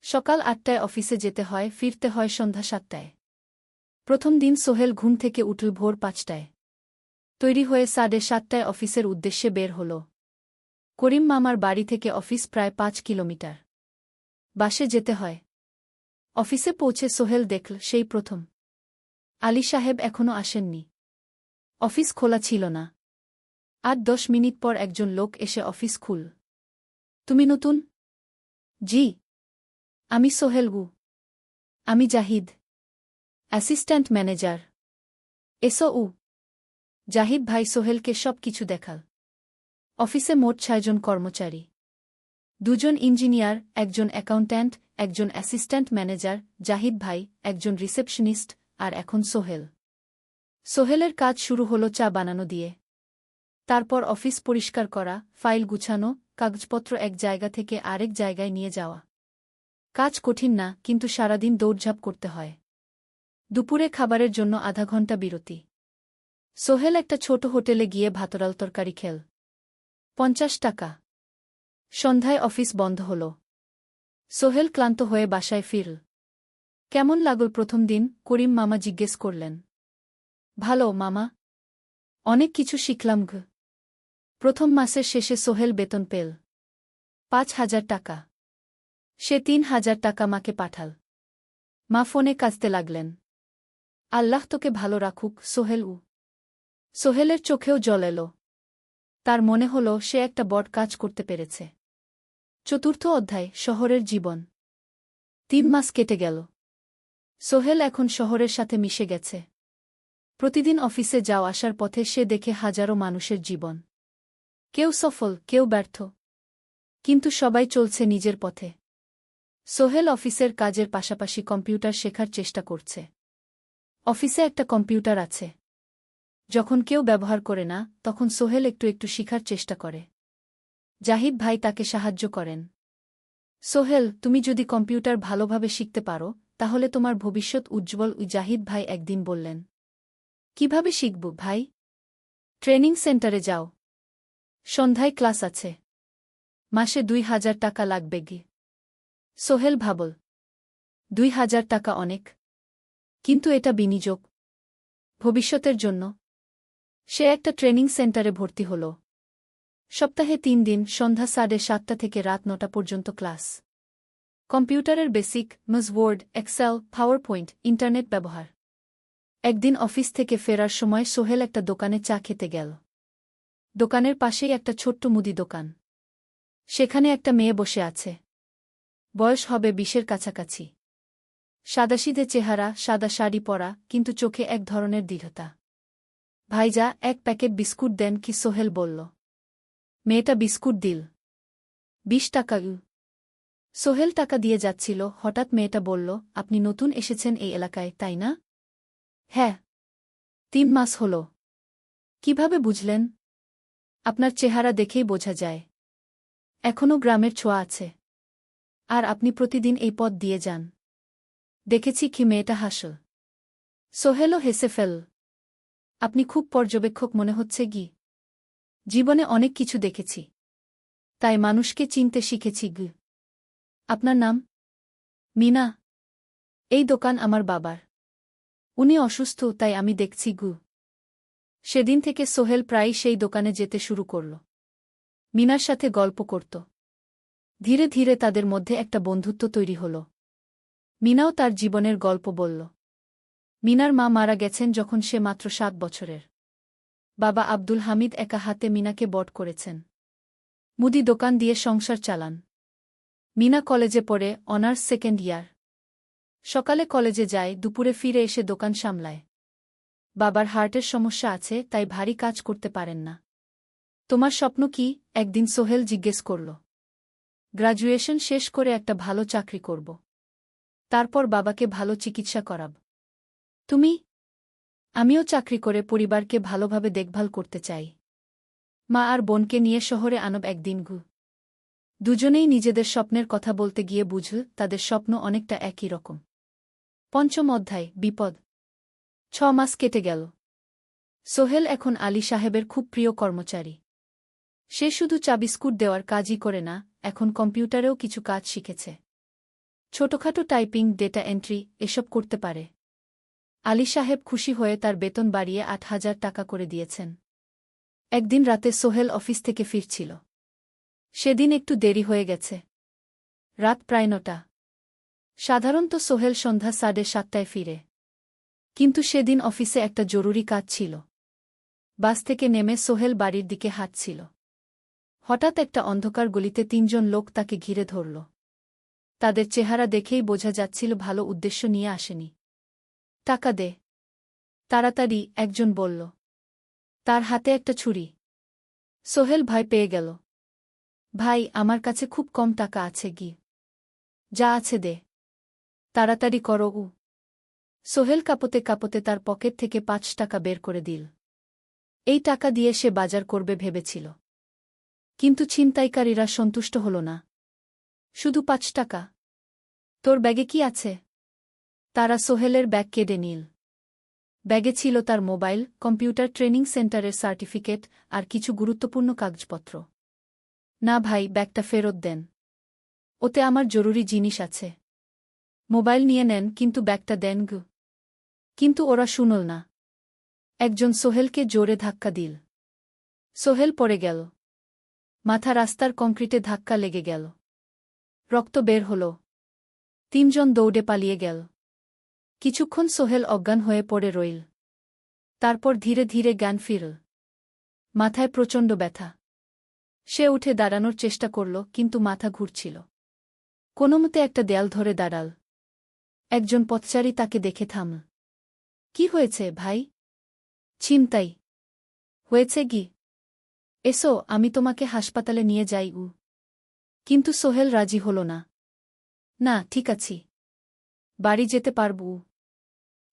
সকাল 8টায় অফিসে যেতে হয়, ফিরতে হয় সন্ধ্যা 7টায়। প্রথম দিন সোহেল ঘুম থেকে উঠল ভোর 5টায়। তৈরি হয়ে 7:30টায় অফিসের উদ্দেশ্যে বের হল। করিম মামার বাড়ি থেকে অফিস প্রায় 5 কিলোমিটার। বাসে যেতে হয়। অফিসে পৌঁছে সোহেল দেখল সেই প্রথম আলী সাহেব এখনো আসেননি। অফিস খোলা ছিল না। 8-10 মিনিট পর একজন লোক এসে অফিস খুল। তুমি নতুন? জি। আমি সোহেল গু। আমি জাহিদ, অ্যাসিস্ট্যান্ট ম্যানেজার। এসো। জাহিদ ভাই সোহেলকে সব কিছু দেখাল। অফিসে মোট 6 জন কর্মচারী। 2 জন ইঞ্জিনিয়ার, একজন অ্যাকাউন্ট্যান্ট, একজন অ্যাসিস্ট্যান্ট ম্যানেজার, জাহিদ ভাই, একজন রিসেপশনিস্ট, আর এখন সোহেল। সোহেলের কাজ শুরু হলো চা বানানো দিয়ে। তারপর অফিস পরিষ্কার করা, ফাইল গুছানো, কাগজপত্র এক জায়গা থেকে আরেক জায়গায় নিয়ে যাওয়া। কাজ কঠিন না, কিন্তু সারাদিন দৌড়ঝাঁপ করতে হয়। দুপুরে খাবারের জন্য আধা ঘন্টা বিরতি। সোহেল একটা ছোট হোটেলে গিয়ে ভাতরাল তরকারি খেল। 50 টাকা। সন্ধ্যায় অফিস বন্ধ হল। সোহেল ক্লান্ত হয়ে বাসায় ফিরল। কেমন লাগল প্রথম দিন? করিম মামা জিজ্ঞেস করলেন। ভালো মামা। অনেক কিছু শিখলাম। প্রথম মাসের শেষে সোহেল বেতন পেল 5,000 টাকা। সে 3,000 টাকা মাকে পাঠাল। মা ফোনে কাঁদতে লাগলেন। আল্লাহ তোকে ভালো রাখুক সোহেল। সোহেলের চোখেও জল এলো। তার মনে হল সে একটা বড় কাজ করতে পেরেছে। চতুর্থ অধ্যায়, শহরের জীবন। 3 মাস কেটে গেল। সোহেল এখন শহরের সাথে মিশে গেছে। প্রতিদিন অফিসে যাওয়া আসার পথে সে দেখে হাজারো মানুষের জীবন। কেউ সফল, কেউ ব্যর্থ, কিন্তু সবাই চলছে নিজের পথে। সোহেল অফিসের কাজের পাশাপাশি কম্পিউটার শেখার চেষ্টা করছে। অফিসে একটা কম্পিউটার আছে। যখন কেউ ব্যবহার করে না, তখন সোহেল একটু একটু শিখার চেষ্টা করে। জাহিদ ভাই তাকে সাহায্য করেন। সোহেল, তুমি যদি কম্পিউটার ভালোভাবে শিখতে পারো, তাহলে তোমার ভবিষ্যৎ উজ্জ্বল। জাহিদ ভাই একদিন বললেন। কিভাবে শিখব ভাই? ট্রেনিং সেন্টারে যাও। সন্ধ্যায় ক্লাস আছে। মাসে 2000 টাকা লাগবে গি। সোহেল ভাবল, 2000 টাকা অনেক, কিন্তু এটা বিনিয়োগ, ভবিষ্যতের জন্য। সে একটা ট্রেনিং সেন্টারে ভর্তি হল। সপ্তাহে 3 দিন, সন্ধ্যা 7:30 থেকে রাত 9টা পর্যন্ত ক্লাস। কম্পিউটারের basic, MS Word, Excel, PowerPoint, internet ব্যবহার। একদিন অফিস থেকে ফেরার সময় সোহেল একটা দোকানে চা খেতে গেল। দোকানের পাশেই একটা ছোট্ট মুদি দোকান। সেখানে একটা মেয়ে বসে আছে। বয়স হবে 20-এর কাছাকাছি। সাদাসিধে চেহারা, সাদা শাড়ি পরা, কিন্তু চোখে এক ধরনের দৃঢ়তা। ভাইজা, 1 প্যাকেট বিস্কুট দেন কি? সোহেল বলল। মেয়েটা বিস্কুট দিল। 20 টাকা। সোহেল টাকা দিয়ে যাচ্ছিল, হঠাৎ মেয়েটা বলল, আপনি নতুন এসেছেন এই এলাকায়, তাই না? হ্যাঁ। 3 মাস হল। কিভাবে বুঝলেন? আপনার চেহারা দেখেই বোঝা যায়। এখনও গ্রামের ছোঁয়া আছে। আর আপনি প্রতিদিন এই পথ দিয়ে যান। দেখেছি কি? মেয়েটা হাসল। সোহেলও হেসে ফেলল। আপনি খুব পর্যবেক্ষক মনে হচ্ছে গি। জীবনে অনেক কিছু দেখেছি, তাই মানুষকে চিনতে শিখেছি গি। আপনার নাম? মিনা। এই দোকান আমার বাবার। উনি অসুস্থ, তাই আমি দেখছি গু। সেদিন থেকে সোহেল প্রায়ই সেই দোকানে যেতে শুরু করল। মিনার সাথে গল্প করত। ধীরে ধীরে তাদের মধ্যে একটা বন্ধুত্ব তৈরি হল। মিনাও তার জীবনের গল্প বলল। মিনার মা মারা গেছেন যখন সে মাত্র 7 বছরের। বাবা আব্দুল হামিদ একা হাতে মিনাকে বড় করেছেন। মুদি দোকান দিয়ে সংসার চালান। মিনা কলেজে পড়ে, অনার্স 2nd ইয়ার। সকালে কলেজে যায়, দুপুরে ফিরে এসে দোকান সামলায়। বাবার হার্টের সমস্যা আছে, তাই ভারী কাজ করতে পারেন না। তোমার স্বপ্ন কি? একদিন সোহেল জিজ্ঞেস করল। গ্র্যাজুয়েশন শেষ করে একটা ভালো চাকরি করব। তারপর বাবাকে ভালো চিকিৎসা করাব। তুমি? আমিও চাকরি করে পরিবারকে ভালোভাবে দেখভাল করতে চাই। মা আর বোনকে নিয়ে শহরে আনব একদিন গু। দুজনেই নিজেদের স্বপ্নের কথা বলতে গিয়ে বুঝল তাদের স্বপ্ন অনেকটা একই রকম। 5ম অধ্যায়, বিপদ। 6 মাস কেটে গেল। সোহেল এখন আলী সাহেবের খুব প্রিয় কর্মচারী। সে শুধু চা বিস্কুট দেওয়ার কাজই করে না, এখন কম্পিউটারেও কিছু কাজ শিখেছে। ছোটখাটো টাইপিং, ডেটা এন্ট্রি, এসব করতে পারে। আলী সাহেব খুশি হয়ে তার বেতন বাড়িয়ে 8000 টাকা করে দিয়েছেন। একদিন রাতে সোহেল অফিস থেকে ফিরছিল। সেদিন একটু দেরি হয়ে গেছে। রাত প্রায় 9টা। সাধারণত সোহেল সন্ধ্যা 7:30টায় ফিরে। কিন্তু সেদিন অফিসে একটা জরুরি কাজ ছিল। বাস থেকে নেমে সোহেল বাড়ির দিকে হাঁটছিল। হঠাৎ একটা অন্ধকার গলিতে 3 জন লোক তাকে ঘিরে ধরল। তাদের চেহারা দেখেই বোঝা যাচ্ছিল ভালো উদ্দেশ্য নিয়ে আসেনি। টাকা দে তাড়াতাড়ি, একজন বলল। তার হাতে একটা ছুরি। সোহেল ভয় পেয়ে গেল। ভাই, আমার কাছে খুব কম টাকা আছে গি। যা আছে দে, তাড়াতাড়ি করো। সোহেল কাঁপতে কাঁপতে তার পকেট থেকে 5 টাকা বের করে দিল। এই টাকা দিয়ে সে বাজার করবে ভেবেছিল। কিন্তু ছিনতাইকারীরা সন্তুষ্ট হল না। শুধু 5 টাকা? তোর ব্যাগে কি আছে? তারা সোহেলের ব্যাগ কেড়ে নিল। ব্যাগে ছিল তার মোবাইল, কম্পিউটার ট্রেনিং সেন্টারের সার্টিফিকেট আর কিছু গুরুত্বপূর্ণ কাগজপত্র। না ভাই, ব্যাগটা ফেরত দেন। ওতে আমার জরুরি জিনিস আছে। মোবাইল নিয়ে নেন, কিন্তু ব্যাগটা দেন গু। কিন্তু ওরা শুনল না। একজন সোহেলকে জোরে ধাক্কা দিল। সোহেল পড়ে গেল। মাথা রাস্তার কংক্রিটে ধাক্কা লেগে গেল। রক্ত বের হল। 3 জন দৌড়ে পালিয়ে গেল। কিছুক্ষণ সোহেল অজ্ঞান হয়ে পড়ে রইল। তারপর ধীরে ধীরে জ্ঞান ফিরল। মাথায় প্রচণ্ড ব্যথা। সে উঠে দাঁড়ানোর চেষ্টা করল, কিন্তু মাথা ঘুরছিল। কোনোমতে একটা দেয়াল ধরে দাঁড়াল। একজন পথচারী তাকে দেখে থামল। কি হয়েছে ভাই? ছিনতাই হয়েছে কি? এসো, আমি তোমাকে হাসপাতালে নিয়ে যাই। কিন্তু সোহেল রাজি হল না। না, ঠিক আছি, বাড়ি যেতে পারব।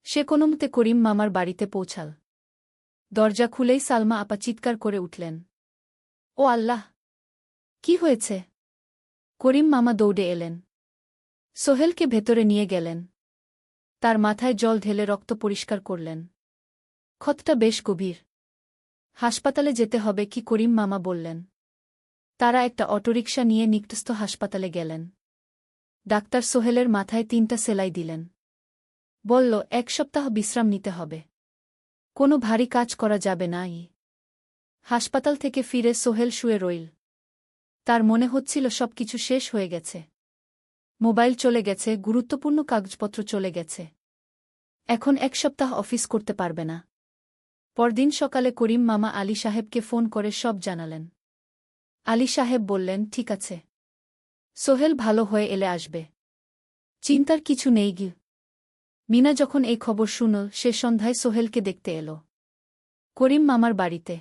সে কোনোমতে করিম মামার বাড়িতে পৌঁছাল। দরজা খুলেই সালমা আপা চিৎকার করে উঠলেন, ও আল্লাহ! কি হয়েছে? করিম মামা দৌড়ে এলেন। সোহেলকে ভেতরে নিয়ে গেলেন। তার মাথায় জল ঢেলে রক্ত পরিষ্কার করলেন। ক্ষতটা বেশ গভীর। হাসপাতালে যেতে হবে কি? করিম মামা বললেন। তারা একটা অটোরিকশা নিয়ে নিকটস্থ হাসপাতালে গেলেন। ডাক্তার সোহেলের মাথায় 3টা সেলাই দিলেন। বলল, 1 সপ্তাহ বিশ্রাম নিতে হবে। কোনো ভারী কাজ করা যাবে না। হাসপাতাল থেকে ফিরে সোহেল শুয়ে রইল। তার মনে হচ্ছিল সবকিছু শেষ হয়ে গেছে। মোবাইল চলে গেছে, গুরুত্বপূর্ণ কাগজপত্র চলে গেছে। এখন 1 সপ্তাহ অফিস করতে পারবে না। পরদিন সকালে করিম মামা আলী সাহেবকে ফোন করে সব জানালেন। আলী সাহেব বললেন, ঠিক আছে, সোহেল ভালো হয়ে এলে আসবে, চিন্তার কিছু নেই গি। মিনা যখন এই খবর শুনল, সে সন্ধ্যায় সোহেলকে দেখতে এল করিম মামার বাড়িতে।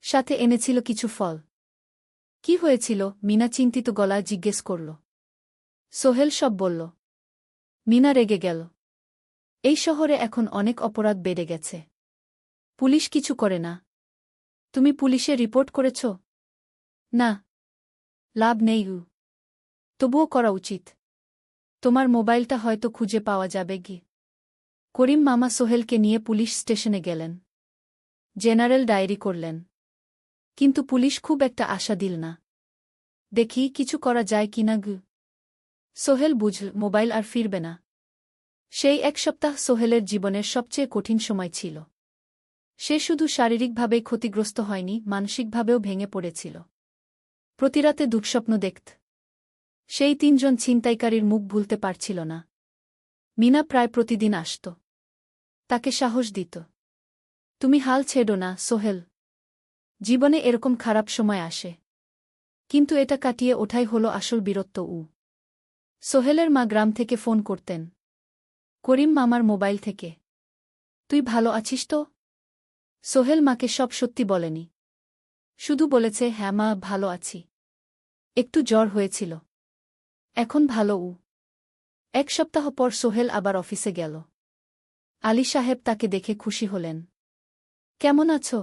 সাথে এনেছিল কিছু ফল। কি হয়েছিল? মিনা চিন্তিত গলায় জিজ্ঞেস করল। সোহেল সব বলল। মিনা রেগে গেল। এই শহরে এখন অনেক অপরাধ বেড়ে গেছে। পুলিশ কিছু করে না। তুমি পুলিশে রিপোর্ট করেছ? না, লাভ নেই। তবুও করা উচিত। তোমার মোবাইলটা হয়তো খুঁজে পাওয়া যাবে কি। করিম মামা সোহেলকে নিয়ে পুলিশ স্টেশনে গেলেন। জেনারেল ডায়েরি করলেন। কিন্তু পুলিশ খুব একটা আশা দিল না। দেখি কিছু করা যায় কিনা গু। সোহেল বুঝল মোবাইল আর ফিরবে না। সেই 1 সপ্তাহ সোহেলের জীবনের সবচেয়ে কঠিন সময় ছিল। সে শুধু শারীরিকভাবেই ক্ষতিগ্রস্ত হয়নি, মানসিকভাবেও ভেঙে পড়েছিল। প্রতিরাতে দুঃস্বপ্ন দেখত। সেই 3 জন ছিনতাইকারীর মুখ ভুলতে পারছিল না। মিনা প্রায় প্রতিদিন আসত। তাকে সাহস দিত। তুমি হাল ছেড়ো না সোহেল। জীবনে এরকম খারাপ সময় আসে, কিন্তু এটা কাটিয়ে ওঠাই হলো আসল বীরত্ব। সোহেলের মা গ্রাম থেকে ফোন করতেন, করিম মামার মোবাইল থেকে। তুই ভালো আছিস তো? সোহেল মাকে সব সত্যি বলেনি। শুধু বলেছে, হ্যাঁ মা, ভালো আছি। একটু জ্বর হয়েছিল, এখন ভালো। 1 সপ্তাহ পর সোহেল আবার অফিসে গেল। আলী সাহেব তাকে দেখে খুশি হলেন। কেমন আছো?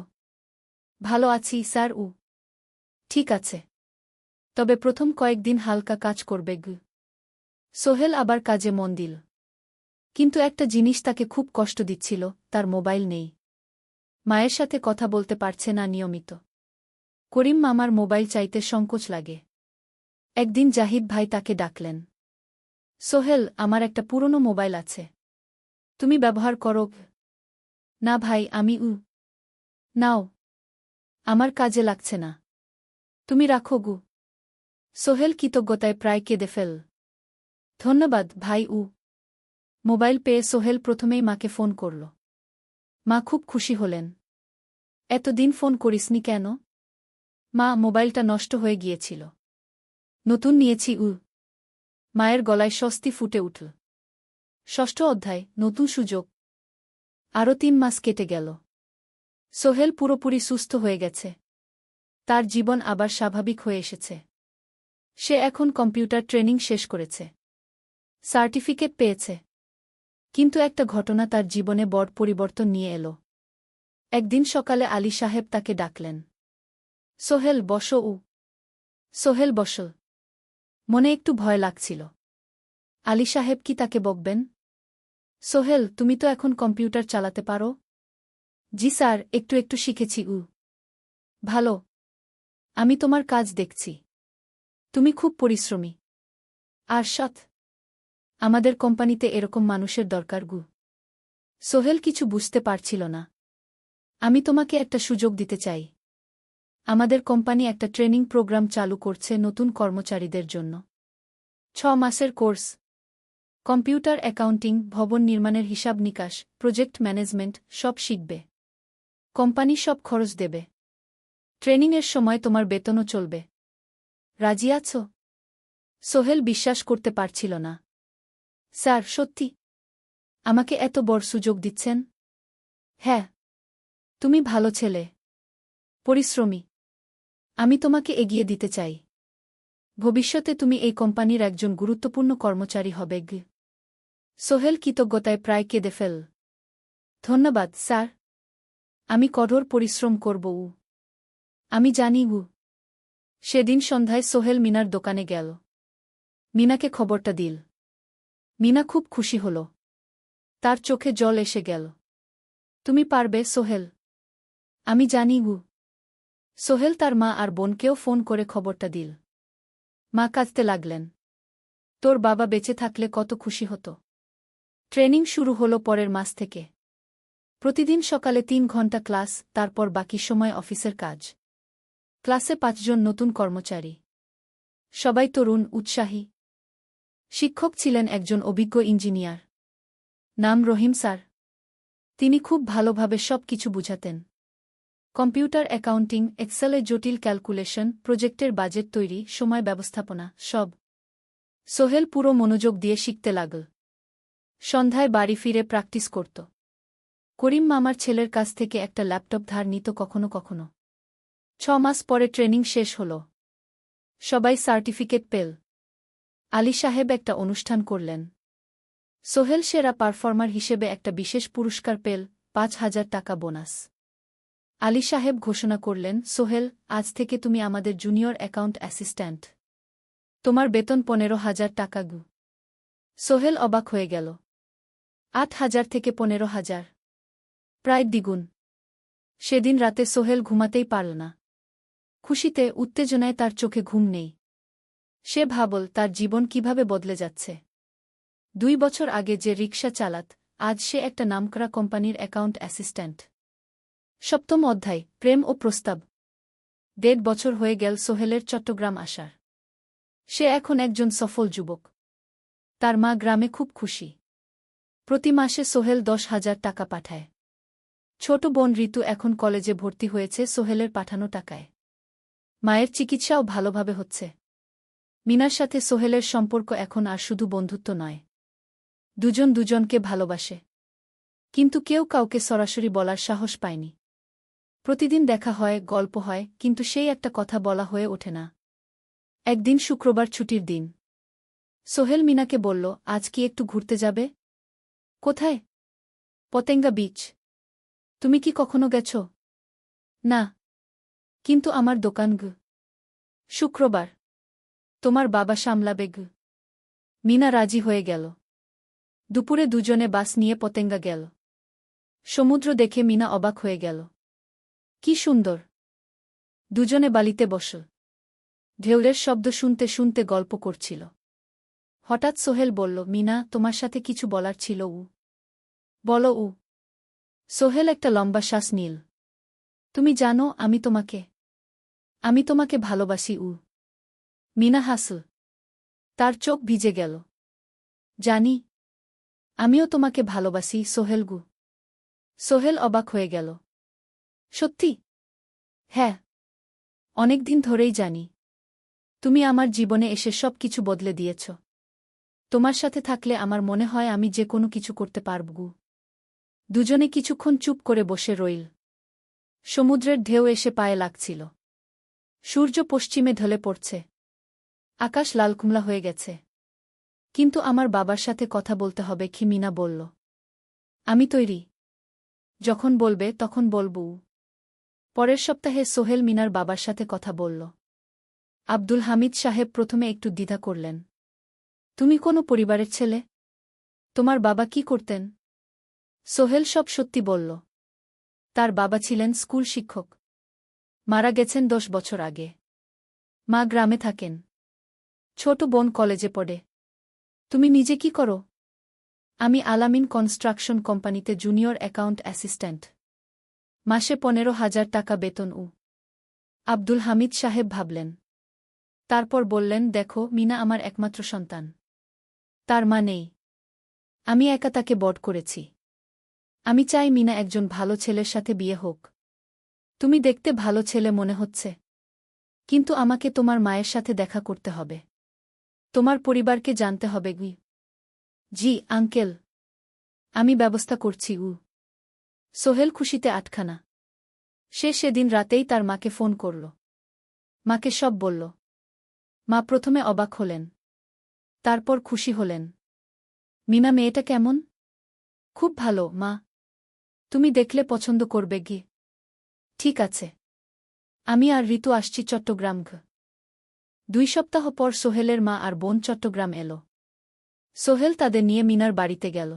ভালো আছি স্যার। ঠিক আছে, তবে প্রথম কয়েকদিন হালকা কাজ করবে গু। সোহেল আবার কাজে মন দিল। কিন্তু একটা জিনিস তাকে খুব কষ্ট দিচ্ছিল, তার মোবাইল নেই। মায়ের সাথে কথা বলতে পারছে না নিয়মিত। করিম মামার মোবাইল চাইতে সংকোচ লাগে। একদিন জাহিদ ভাই তাকে ডাকলেন। সোহেল, আমার একটা পুরনো মোবাইল আছে, তুমি ব্যবহার করো? না ভাই, আমি নাও, আমার কাজে লাগছে না, তুমি রাখো গু। সোহেল কৃতজ্ঞতায় প্রায় কেঁদে ফেল। ধন্যবাদ ভাই। মোবাইল পেয়ে সোহেল প্রথমেই মাকে ফোন করল। মা খুব খুশি হলেন। এতদিন ফোন করিসনি কেন? মা, মোবাইলটা নষ্ট হয়ে গিয়েছিল, নতুন নিয়েছি। মায়ের গলায় স্বস্তি ফুটে উঠল। 6ষ্ঠ অধ্যায়, নতুন সুযোগ। আরও 3 মাস কেটে গেল। সোহেল পুরোপুরি সুস্থ হয়ে গেছে। তার জীবন আবার স্বাভাবিক হয়ে এসেছে। সে এখন কম্পিউটার ট্রেনিং শেষ করেছে, সার্টিফিকেট পেয়েছে। কিন্তু একটা ঘটনা তার জীবনে বড় পরিবর্তন নিয়ে এলো। একদিন সকালে আলী সাহেব তাকে ডাকলেন। সোহেল, বসো। সোহেল বসল। মনে একটু ভয় লাগছিল। আলী সাহেব কি তাকে বকবেন? সোহেল, তুমি তো এখন কম্পিউটার চালাতে পারো? জি স্যার, একটু একটু শিখেছি। ভালো, আমি তোমার কাজ দেখছি। তুমি খুব পরিশ্রমী আর সৎ। আমাদের কোম্পানিতে এরকম মানুষের দরকার গু। সোহেল কিছু বুঝতে পারছিল না। আমি তোমাকে একটা সুযোগ দিতে চাই। আমাদের কোম্পানি একটা ট্রেনিং প্রোগ্রাম চালু করছে নতুন কর্মচারীদের জন্য। 6 মাসের কোর্স। কম্পিউটার অ্যাকাউন্টিং, ভবন নির্মাণের হিসাব নিকাশ, প্রজেক্ট ম্যানেজমেন্ট সব শিখবে। কোম্পানি সব খরচ দেবে। ট্রেনিংয়ের সময় তোমার বেতনও চলবে। রাজি আছো? সোহেল বিশ্বাস করতে পারছিল না। স্যার, সত্যি? আমাকে এত বড় সুযোগ দিচ্ছেন? হ্যাঁ। তুমি ভালো ছেলে, পরিশ্রমী। আমি তোমাকে এগিয়ে দিতে চাই। ভবিষ্যতে তুমি এই কোম্পানির একজন গুরুত্বপূর্ণ কর্মচারী হবে। সোহেল কৃতজ্ঞতায় প্রায় কেঁদে ফেল। ধন্যবাদ স্যার। আমি কঠোর পরিশ্রম করব। আমি জানি। সেদিন সন্ধ্যায় সোহেল মিনার দোকানে গেল। মিনাকে খবরটা দিল। মিনা খুব খুশি হল। তার চোখে জল এসে গেল। তুমি পারবে সোহেল। আমি জানি। সোহেল তার মা আর বোনকেও ফোন করে খবরটা দিল। মা কাঁদতে লাগলেন। তোর বাবা বেঁচে থাকলে কত খুশি হতো। ট্রেনিং শুরু হলো পরের মাস থেকে। প্রতিদিন সকালে 3 ঘন্টা ক্লাস, তারপর বাকি সময় অফিসের কাজ। ক্লাসে 5 জন নতুন কর্মচারী। সবাই তরুণ, উৎসাহী। শিক্ষক ছিলেন একজন অভিজ্ঞ ইঞ্জিনিয়ার। নাম রহিম স্যার। তিনি খুব ভালোভাবে সব কিছু বুঝাতেন। কম্পিউটার অ্যাকাউন্টিং, এক্সেলে জটিল ক্যালকুলেশন, প্রজেক্টের বাজেট তৈরি, সময় ব্যবস্থাপনা সব। সোহেল পুরো মনোযোগ দিয়ে শিখতে লাগল। সন্ধ্যায় বাড়ি ফিরে প্র্যাকটিস করত। করিম মামার ছেলের কাছ থেকে একটা ল্যাপটপ ধার নিত কখনো কখনো। 6 মাস পরে ট্রেনিং শেষ হল। সবাই সার্টিফিকেট পেল। আলী সাহেব একটা অনুষ্ঠান করলেন। সোহেল সেরা পারফর্মার হিসেবে একটা বিশেষ পুরস্কার পেল, 5,000 টাকা বোনাস। আলী সাহেব ঘোষণা করলেন, সোহেল, আজ থেকে তুমি আমাদের জুনিয়র অ্যাকাউন্ট অ্যাসিস্ট্যান্ট। তোমার বেতন 15,000 টাকা। সোহেল অবাক হয়ে গেল। 8,000 থেকে 15,000, প্রায় দ্বিগুণ। সেদিন রাতে সোহেল ঘুমাতেই পারল না। খুশিতে, উত্তেজনায় তার চোখে ঘুম নেই। সে ভাবল তার জীবন কিভাবে বদলে যাচ্ছে। 2 বছর আগে যে রিকশা চালাত, আজ সে একটা নামকরা কোম্পানির অ্যাকাউন্ট অ্যাসিস্ট্যান্ট। 7ম অধ্যায়, প্রেম ও প্রস্তাব। 1.5 বছর হয়ে গেল সোহেলের চট্টগ্রাম আসার। সে এখন একজন সফল যুবক। তার মা গ্রামে খুব খুশি। প্রতি মাসে সোহেল 10,000 টাকা পাঠায়। ছোট বোন ঋতু এখন কলেজে ভর্তি হয়েছে সোহেলের পাঠানো টাকায়। মায়ের চিকিৎসাও ভালোভাবে হচ্ছে। মিনার সাথে সোহেলের সম্পর্ক এখন আর শুধু বন্ধুত্ব নয়। দুজন দুজনকে ভালোবাসে। কিন্তু কেউ কাউকে সরাসরি বলার সাহস পায়নি। প্রতিদিন দেখা হয়, গল্প হয়, কিন্তু সেই একটা কথা বলা হয়ে ওঠে না। একদিন শুক্রবার ছুটির দিন। সোহেল মিনাকে বলল, আজ কি একটু ঘুরতে যাবে? কোথায়? পতেঙ্গা বিচ। তুমি কি কখনো গেছ? না। কিন্তু আমার দোকান। শুক্রবার। তোমার বাবা সামলাবে। মিনা রাজি হয়ে গেল। দুপুরে দুজনে বাস নিয়ে পতেঙ্গা গেল। সমুদ্র দেখে মিনা অবাক হয়ে গেল। কি সুন্দর! দুজনে বালিতে বসল। ঢেউয়ের শব্দ শুনতে শুনতে গল্প করছিল। হঠাৎ সোহেল বলল, মিনা, তোমার সাথে কিছু বলার ছিল। বলো। সোহেল একটা লম্বা শ্বাস নিল। তুমি জানো, আমি তোমাকে ভালোবাসি। মিনা হাসল। তার চোখ ভিজে গেল। জানি। আমিও তোমাকে ভালোবাসি সোহেল। সোহেল অবাক হয়ে গেল। সত্যি? হ্যাঁ। অনেকদিন ধরেই জানি। তুমি আমার জীবনে এসে সব কিছু বদলে দিয়েছ। তোমার সাথে থাকলে আমার মনে হয় আমি যে কোনো কিছু করতে পারব। দুজনে কিছুক্ষণ চুপ করে বসে রইল। সমুদ্রের ঢেউ এসে পায়ে লাগছিল। সূর্য পশ্চিমে ঢলে পড়ছে। আকাশ লালকুমলা হয়ে গেছে। কিন্তু আমার বাবার সাথে কথা বলতে হবে, কি মিনা বলল। আমি তৈরি। যখন বলবে তখন বলব। পরের সপ্তাহে সোহেল মিনার বাবার সাথে কথা বলল। আব্দুল হামিদ সাহেব প্রথমে একটু দ্বিধা করলেন। তুমি কোনো পরিবারের ছেলে? তোমার বাবা কি করতেন? সোহেল সব সত্যি বলল। তার বাবা ছিলেন স্কুল শিক্ষক। মারা গেছেন 10 বছর আগে। মা গ্রামে থাকেন। ছোট বোন কলেজে পড়ে। তুমি নিজে কি করো? আমি আলামিন কনস্ট্রাকশন কোম্পানিতে জুনিয়র অ্যাকাউন্ট অ্যাসিস্ট্যান্ট। মাসে 15,000 টাকা বেতন। আব্দুল হামিদ সাহেব ভাবলেন। তারপর বললেন, দেখো মিনা আমার একমাত্র সন্তান। তার মা নেই। আমি একা তাকে বড় করেছি। আমি চাই মিনা একজন ভালো ছেলের সাথে বিয়ে হোক। তুমি দেখতে ভালো ছেলে মনে হচ্ছে, কিন্তু আমাকে তোমার মায়ের সাথে দেখা করতে হবে। তোমার পরিবারকে জানতে হবে। জি আঙ্কেল, আমি ব্যবস্থা করছি। সোহেল খুশিতে আটখানা। সে সেদিন রাতেই তার মাকে ফোন করল। মাকে সব বলল। মা প্রথমে অবাক হলেন, তারপর খুশি হলেন। মিনা মেয়েটা কেমন? খুব ভালো মা, তুমি দেখলে পছন্দ করবে। ঠিক আছে, আমি আর ঋতু আসছি চট্টগ্রাম। 2 সপ্তাহ পর সোহেলের মা আর বোন চট্টগ্রাম এলো। সোহেল তাদের নিয়ে মিনার বাড়িতে গেল।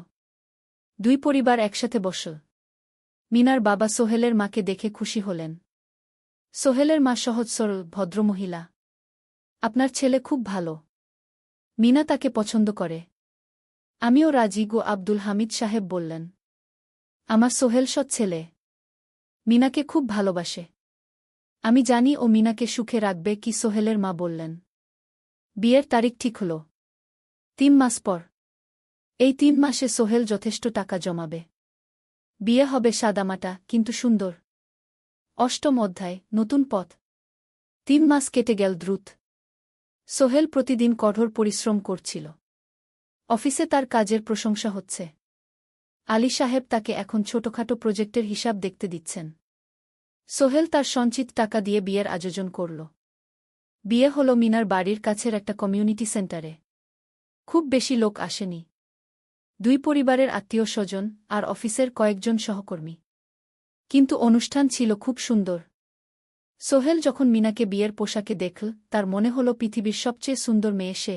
2 পরিবার একসাথে বসল। মিনার বাবা সোহেলের মাকে দেখে খুশি হলেন। সোহেলের মা সহজ সরল ভদ্রমহিলা। আপনার ছেলে খুব ভালো, মিনা তাকে পছন্দ করে। আমিও রাজি। আব্দুল হামিদ সাহেব বললেন, আমার সোহেল সৎ ছেলে, মিনাকে খুব ভালোবাসে। আমি জানি ও মিনাকে সুখে রাখবে। কি সোহেলের মা বললেন। বিয়ের তারিখ ঠিক হল 3 মাস পর। এই 3 মাসে সোহেল যথেষ্ট টাকা জমাবে। বিয়ে হবে সাদামাটা কিন্তু সুন্দর। 8ম অধ্যায়, নতুন পথ। 3 মাস কেটে গেল দ্রুত। সোহেল প্রতিদিন কঠোর পরিশ্রম করছিল। অফিসে তার কাজের প্রশংসা হচ্ছে। আলী সাহেব তাকে এখন ছোটখাটো প্রজেক্টের হিসাব দেখতে দিচ্ছেন। সোহেল তার সঞ্চিত টাকা দিয়ে বিয়ের আয়োজন করল। বিয়ে হল মিনার বাড়ির কাছের একটা কমিউনিটি সেন্টারে। খুব বেশি লোক আসেনি। 2 পরিবারের আত্মীয় স্বজন আর অফিসের কয়েকজন সহকর্মী। কিন্তু অনুষ্ঠান ছিল খুব সুন্দর। সোহেল যখন মিনাকে বিয়ের পোশাকে দেখল, তার মনে হল পৃথিবীর সবচেয়ে সুন্দর মেয়ে সে।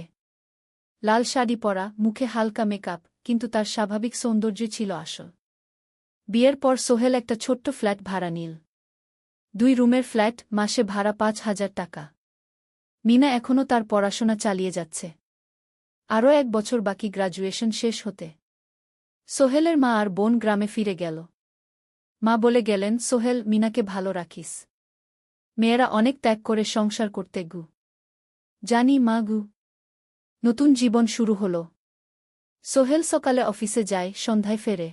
লাল শাড়ি পরা, মুখে হালকা মেকআপ, কিন্তু তার স্বাভাবিক সৌন্দর্য ছিল আসল। বিয়ের পর সোহেল একটা ছোট্ট ফ্ল্যাট ভাড়া নিল। 2 রুমের ফ্ল্যাট, মাসে ভাড়া 5,000 টাকা। মিনা এখনও তার পড়াশোনা চালিয়ে যাচ্ছে। আরও 1 বছর বাকি গ্র্যাজুয়েশন শেষ হতে। সোহেলের মা আর বোন গ্রামে ফিরে গেল। মা বলে গেলেন, সোহেল, মিনাকে ভালো রাখিস। মেয়েরা অনেক ত্যাগ করে সংসার করতে। জানি মা। নতুন জীবন শুরু হল। সোহেল সকালে অফিসে যায়, সন্ধ্যায় ফেরে।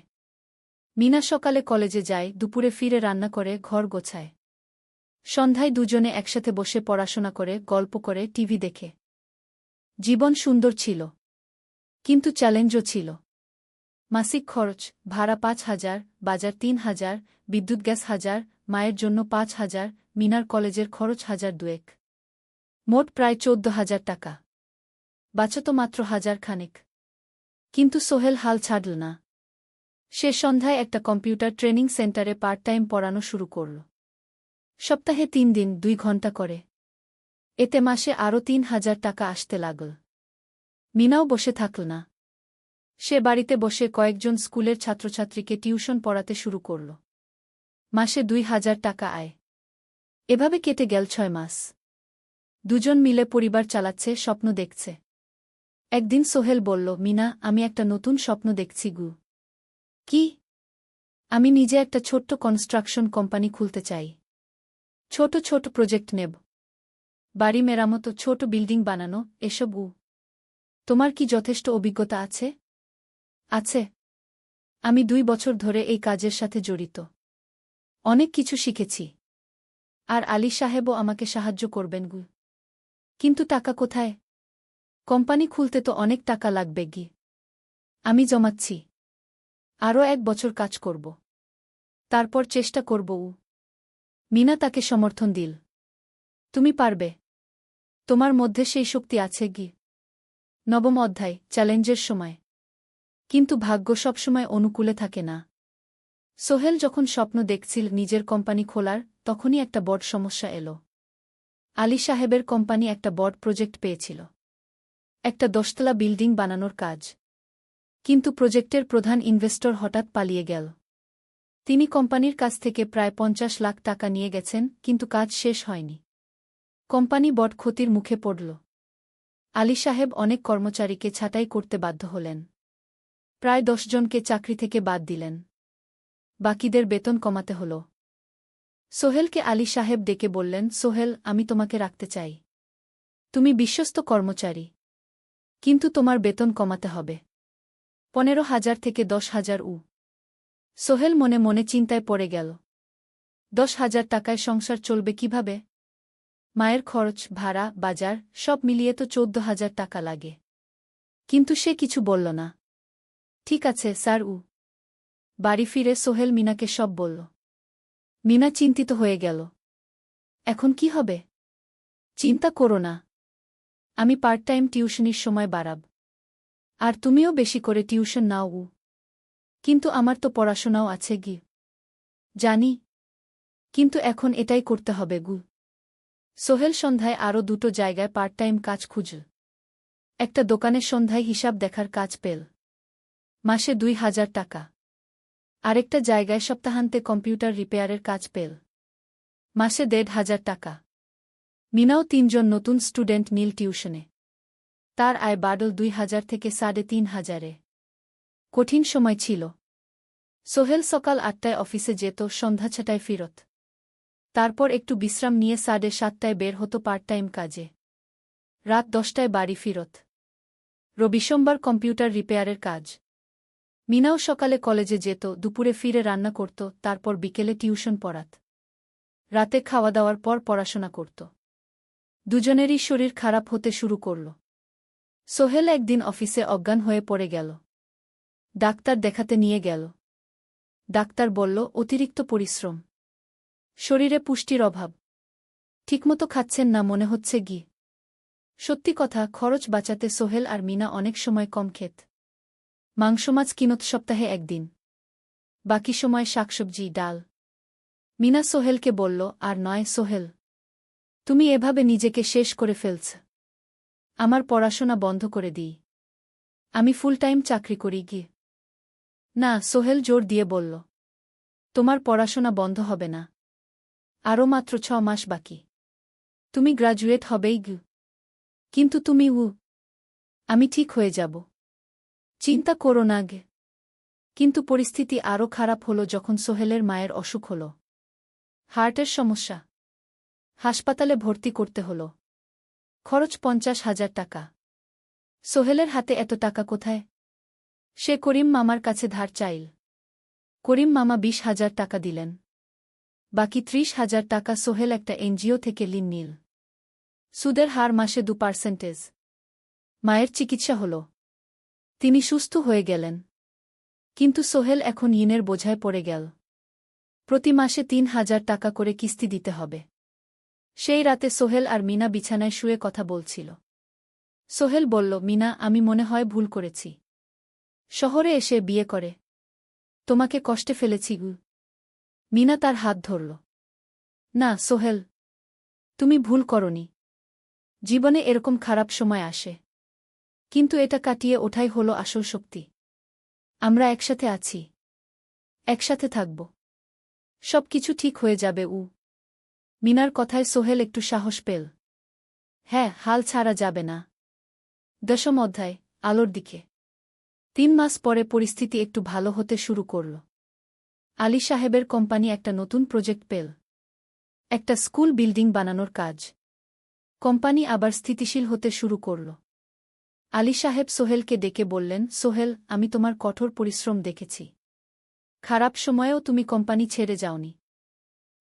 মিনা সকালে কলেজে যায়, দুপুরে ফিরে রান্না করে, ঘর গোছায়। সন্ধ্যায় দুজনে একসাথে বসে পড়াশোনা করে, গল্প করে, টিভি দেখে। জীবন সুন্দর ছিল, কিন্তু চ্যালেঞ্জও ছিল। মাসিক খরচ, ভাড়া 5,000, বাজার 3,000, বিদ্যুৎ গ্যাস 1,000, মায়ের জন্য 5,000, মিনার কলেজের খরচ 1,200। মোট প্রায় 14,000 টাকা। বাঁচত মাত্র 1,000 খানেক। কিন্তু সোহেল হাল ছাড়ল না। সে সন্ধ্যায় একটা কম্পিউটার ট্রেনিং সেন্টারে পার্ট টাইম পড়ানো শুরু করল। সপ্তাহে 3 দিন 2 ঘন্টা করে। এতে মাসে আরও 3,000 টাকা আসতে লাগল। মিনাও বসে থাকল না। সে বাড়িতে বসে কয়েকজন স্কুলের ছাত্রছাত্রীকে টিউশন পড়াতে শুরু করল। মাসে 2,000 টাকা আয়। এভাবে কেটে গেল 6 মাস। দুজন মিলে পরিবার চালাচ্ছে, স্বপ্ন দেখছে। একদিন সোহেল বলল, মিনা, আমি একটা নতুন স্বপ্ন দেখছি। কি? আমি নিজে একটা ছোট্ট কনস্ট্রাকশন কোম্পানি খুলতে চাই। ছোট ছোট প্রজেক্ট নেব। বাড়ি মেরামত, ছোট বিল্ডিং বানানো, এসব। তোমার কি যথেষ্ট অভিজ্ঞতা আছে? আছে। আমি 2 বছর ধরে এই কাজের সাথে জড়িত। অনেক কিছু শিখেছি। আর আলী সাহেবও আমাকে সাহায্য করবেন। কিন্তু টাকা কোথায়? কোম্পানি খুলতে তো অনেক টাকা লাগবে। আমি জমাচ্ছি। আরও 1 বছর কাজ করব। তারপর চেষ্টা করব। মিনা তাকে সমর্থন দিল। তুমি পারবে। তোমার মধ্যে সেই শক্তি আছে। 9ম অধ্যায়, চ্যালেঞ্জের সময়। কিন্তু ভাগ্য সবসময় অনুকূলে থাকে না। সোহেল যখন স্বপ্ন দেখছিল নিজের কোম্পানি খোলার, তখনই একটা বড় সমস্যা এলো। আলী সাহেবের কোম্পানি একটা বড় প্রজেক্ট পেয়েছিল। একটা 10তলা বিল্ডিং বানানোর কাজ। কিন্তু প্রজেক্টের প্রধান ইনভেস্টর হঠাৎ পালিয়ে গেল। তিনি কোম্পানির কাছ থেকে প্রায় 50 লাখ টাকা নিয়ে গেছেন, কিন্তু কাজ শেষ হয়নি। কোম্পানি বড় ক্ষতির মুখে পড়ল। আলী সাহেব অনেক কর্মচারীকে ছাঁটাই করতে বাধ্য হলেন। প্রায় 10 জনকে চাকরি থেকে বাদ দিলেন। বাকিদের বেতন কমাতে হল। সোহেলকে আলী সাহেব ডেকে বললেন, সোহেল, আমি তোমাকে রাখতে চাই। তুমি বিশ্বস্ত কর্মচারী। কিন্তু তোমার বেতন কমাতে হবে। 15,000 থেকে 10,000 সোহেল মনে মনে চিন্তায় পড়ে গেল। 10,000 টাকায় সংসার চলবে কিভাবে? মায়ের খরচ, ভাড়া, বাজার সব মিলিয়ে তো 14,000 টাকা লাগে। কিন্তু সে কিছু বলল না। ঠিক আছে স্যার। বাড়ি ফিরে সোহেল মিনাকে সব বলল। মিনা চিন্তিত হয়ে গেল। এখন কি হবে? চিন্তা করো না, আমি পার্ট টাইম টিউশনির সময় বাড়াব। আর তুমিও বেশি করে টিউশন নাও। কিন্তু আমার তো পড়াশোনাও আছে গি। জানি, কিন্তু এখন এটাই করতে হবে গু। সোহেল সন্ধ্যায় আরও 2টো জায়গায় পার্ট টাইম কাজ খুঁজল। একটা দোকানের সন্ধ্যায় হিসাব দেখার কাজ পেল, মাসে 2,000 টাকা। আরেকটা জায়গায় সপ্তাহান্তে কম্পিউটার রিপেয়ারের কাজ পেল, মাসে 1,500 টাকা। মিনাও 3 জন নতুন স্টুডেন্ট নীল টিউশনে। তার আয় বাড়ল 2,000 থেকে 3,500-এ। কঠিন সময় ছিল। সোহেল সকাল 8টায় অফিসে যেত, সন্ধ্যা 6টায় ফিরত। তারপর একটু বিশ্রাম নিয়ে 7:30টায় বের হতো পার্ট টাইম কাজে। রাত 10টায় বাড়ি ফিরত। রবি সোমবার কম্পিউটার রিপেয়ারের কাজ। মিনাও সকালে কলেজে যেত, দুপুরে ফিরে রান্না করত, তারপর বিকেলে টিউশন পড়াত। রাতে খাওয়া দাওয়ার পর পড়াশোনা করত। দুজনেরই শরীর খারাপ হতে শুরু করল। সোহেল একদিন অফিসে অজ্ঞান হয়ে পড়ে গেল। ডাক্তার দেখাতে নিয়ে গেল। ডাক্তার বলল অতিরিক্ত পরিশ্রম, শরীরে পুষ্টির অভাব, ঠিকমতো খাচ্ছেন না মনে হচ্ছে গি। সত্যি কথা, খরচ বাঁচাতে সোহেল আর মিনা অনেক সময় কম খেত। মাংস মাছ কিনত সপ্তাহে একদিন, বাকি সময় শাকসবজি, ডাল। মিনা সোহেলকে বলল, আর নয় সোহেল, তুমি এভাবে নিজেকে শেষ করে ফেলছ। আমার পড়াশোনা বন্ধ করে দিই, আমি ফুল টাইম চাকরি করি গি। না, সোহেল জোর দিয়ে বলল, তোমার পড়াশোনা বন্ধ হবে না। আরও মাত্র 6 মাস বাকি, তুমি গ্রাজুয়েট হবেই গি। কিন্তু তুমি আমি ঠিক হয়ে যাব, চিন্তা করো না গে। কিন্তু পরিস্থিতি আরও খারাপ হলো যখন সোহেলের মায়ের অসুখ হল। হার্টের সমস্যা, হাসপাতালে ভর্তি করতে হল। খরচ 50,000 টাকা। সোহেলের হাতে এত টাকা কোথায়? সে করিম মামার কাছে ধার চাইল। করিম মামা 20,000 টাকা দিলেন। বাকি 30,000 টাকা সোহেল একটা এনজিও থেকে ঋণ নিল। সুদের হার মাসে 2%। মায়ের চিকিৎসা হল, তিনি সুস্থ হয়ে গেলেন। কিন্তু সোহেল এখন ঋণের বোঝায় পড়ে গেল। প্রতি মাসে 3,000 টাকা করে কিস্তি দিতে হবে। সেই রাতে সোহেল আর মিনা বিছানায় শুয়ে কথা বলছিল। সোহেল বলল, মিনা, আমি মনে হয় ভুল করেছি। শহরে এসে বিয়ে করে তোমাকে কষ্টে ফেলেছি গু। মিনা তার হাত ধরল। না সোহেল, তুমি ভুল করনি। জীবনে এরকম খারাপ সময় আসে, কিন্তু এটা কাটিয়ে ওঠাই হলো আসল শক্তি। আমরা একসাথে আছি, একসাথে থাকব, সব কিছু ঠিক হয়ে যাবে। মিনার কথায় সোহেল একটু সাহস পেল। হ্যাঁ, হাল ছাড়া যাবে না। 10ম অধ্যায়, আলোর দিকে। 3 মাস পরে পরিস্থিতি একটু ভালো হতে শুরু করল। আলী সাহেবের কোম্পানি একটা নতুন প্রজেক্ট পেল, একটা স্কুল বিল্ডিং বানানোর কাজ। কোম্পানি আবার স্থিতিশীল হতে শুরু করল। আলী সাহেব সোহেলকে ডেকে বললেন, সোহেল, আমি তোমার কঠোর পরিশ্রম দেখেছি। খারাপ সময়েও তুমি কোম্পানি ছেড়ে যাওনি।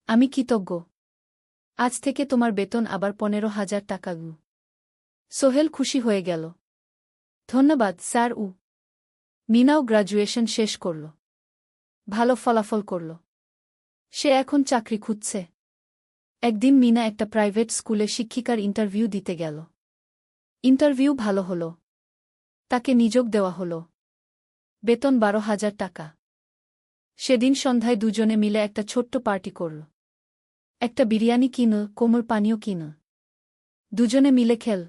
আমি কৃতজ্ঞ। আজ থেকে তোমার বেতন আবার 15,000 টাকা গু। সোহেল খুশি হয়ে গেল। ধন্যবাদ স্যার। মিনাও গ্রাজুয়েশন শেষ করল, ভালো ফলাফল করল। সে এখন চাকরি খুঁজছে। একদিন মিনা একটা প্রাইভেট স্কুলে শিক্ষিকার ইন্টারভিউ দিতে গেল। ইন্টারভিউ ভালো হল, তাকে নিযোগ দেওয়া হল। বেতন 12,000 টাকা। সেদিন সন্ধ্যায় দুজনে মিলে একটা ছোট্ট পার্টি করল। একটা বিরিয়ানি কিনল, কোমল পানীয় কিনল। দুজনে মিলে খেল।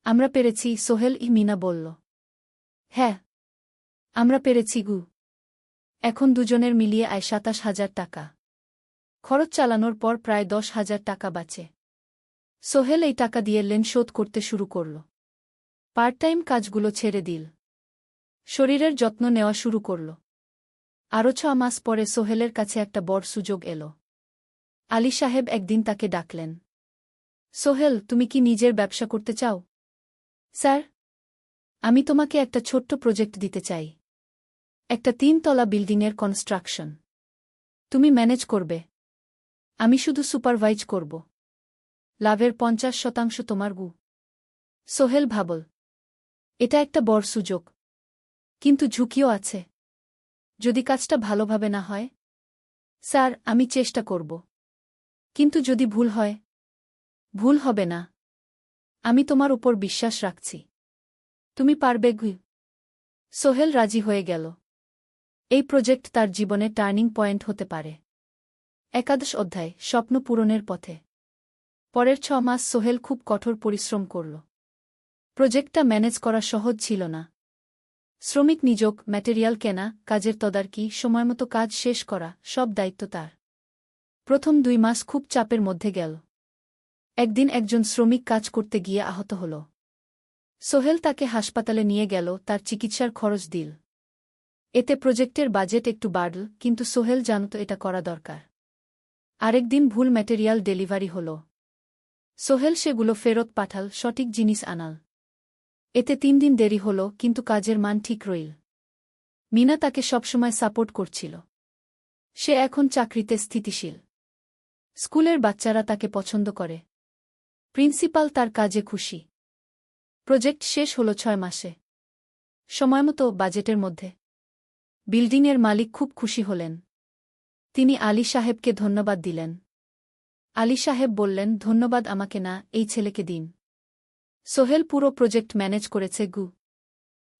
আমরা পেরেছি সোহেল, মিনা বলল। হ্যাঁ, আমরা পেরেছি গু। এখন দুজনের মিলিয়ে আয় 27,000 টাকা। খরচ চালানোর পর প্রায় 10,000 টাকা বাঁচে। সোহেল এই টাকা দিয়ে লোন শোধ করতে শুরু করল। পার্ট টাইম কাজগুলো ছেড়ে দিল। শরীরের যত্ন নেওয়া শুরু করল। আরও 6 মাস পরে সোহেলের কাছে একটা বড় সুযোগ এল। আলী সাহেব একদিন তাকে ডাকলেন। সোহেল, তুমি কি নিজের ব্যবসা করতে চাও? স্যার, আমি তোমাকে একটা ছোট্ট প্রজেক্ট দিতে চাই। একটা 3 তলা বিল্ডিংয়ের কনস্ট্রাকশন। তুমি ম্যানেজ করবে। আমি শুধু সুপারভাইজ করব। লাভের 50% তোমার গু। সোহেল ভাবল, এটা একটা বড় সুযোগ। কিন্তু ঝুঁকিও আছে। যদি কাজটা ভালোভাবে না হয়? স্যার, আমি চেষ্টা করব। কিন্তু যদি ভুল হয়? ভুল হবে না। আমি তোমার উপর বিশ্বাস রাখছি। তুমি পারবে গু। সোহেল রাজি হয়ে গেল। এই প্রজেক্ট তার জীবনে টার্নিং পয়েন্ট হতে পারে। একাদশ অধ্যায়, স্বপ্ন পূরণের পথে। পরের 6 মাস সোহেল খুব কঠোর পরিশ্রম করল। প্রজেক্টটা ম্যানেজ করা সহজ ছিল না। শ্রমিক নিযোগ, ম্যাটেরিয়াল কেনা, কাজের তদারকি, সময়মতো কাজ শেষ করা, সব দায়িত্ব তার। প্রথম 2 মাস খুব চাপের মধ্যে গেল। একদিন একজন শ্রমিক কাজ করতে গিয়ে আহত হল। সোহেল তাকে হাসপাতালে নিয়ে গেল, তার চিকিৎসার খরচ দিল। এতে প্রজেক্টের বাজেট একটু বাড়ল, কিন্তু সোহেল জানত এটা করা দরকার। আরেকদিন ভুল ম্যাটেরিয়াল ডেলিভারি হল। সোহেল সেগুলো ফেরত পাঠাল, সঠিক জিনিস আনাল। এতে 3 দিন দেরি হল, কিন্তু কাজের মান ঠিক রইল। মিনা তাকে সবসময় সাপোর্ট করছিল। সে এখন চাকরিতে স্থিতিশীল। স্কুলের বাচ্চারা তাকে পছন্দ করে। প্রিন্সিপাল তার কাজে খুশি। প্রজেক্ট শেষ হল 6 মাসে। সময়মতো, বাজেটের মধ্যে। বিল্ডিংয়ের মালিক খুব খুশি হলেন। তিনি আলী সাহেবকে ধন্যবাদ দিলেন। আলী সাহেব বললেন, ধন্যবাদ আমাকে না, এই ছেলেকে দিন। সোহেল পুরো প্রজেক্ট ম্যানেজ করেছে গু।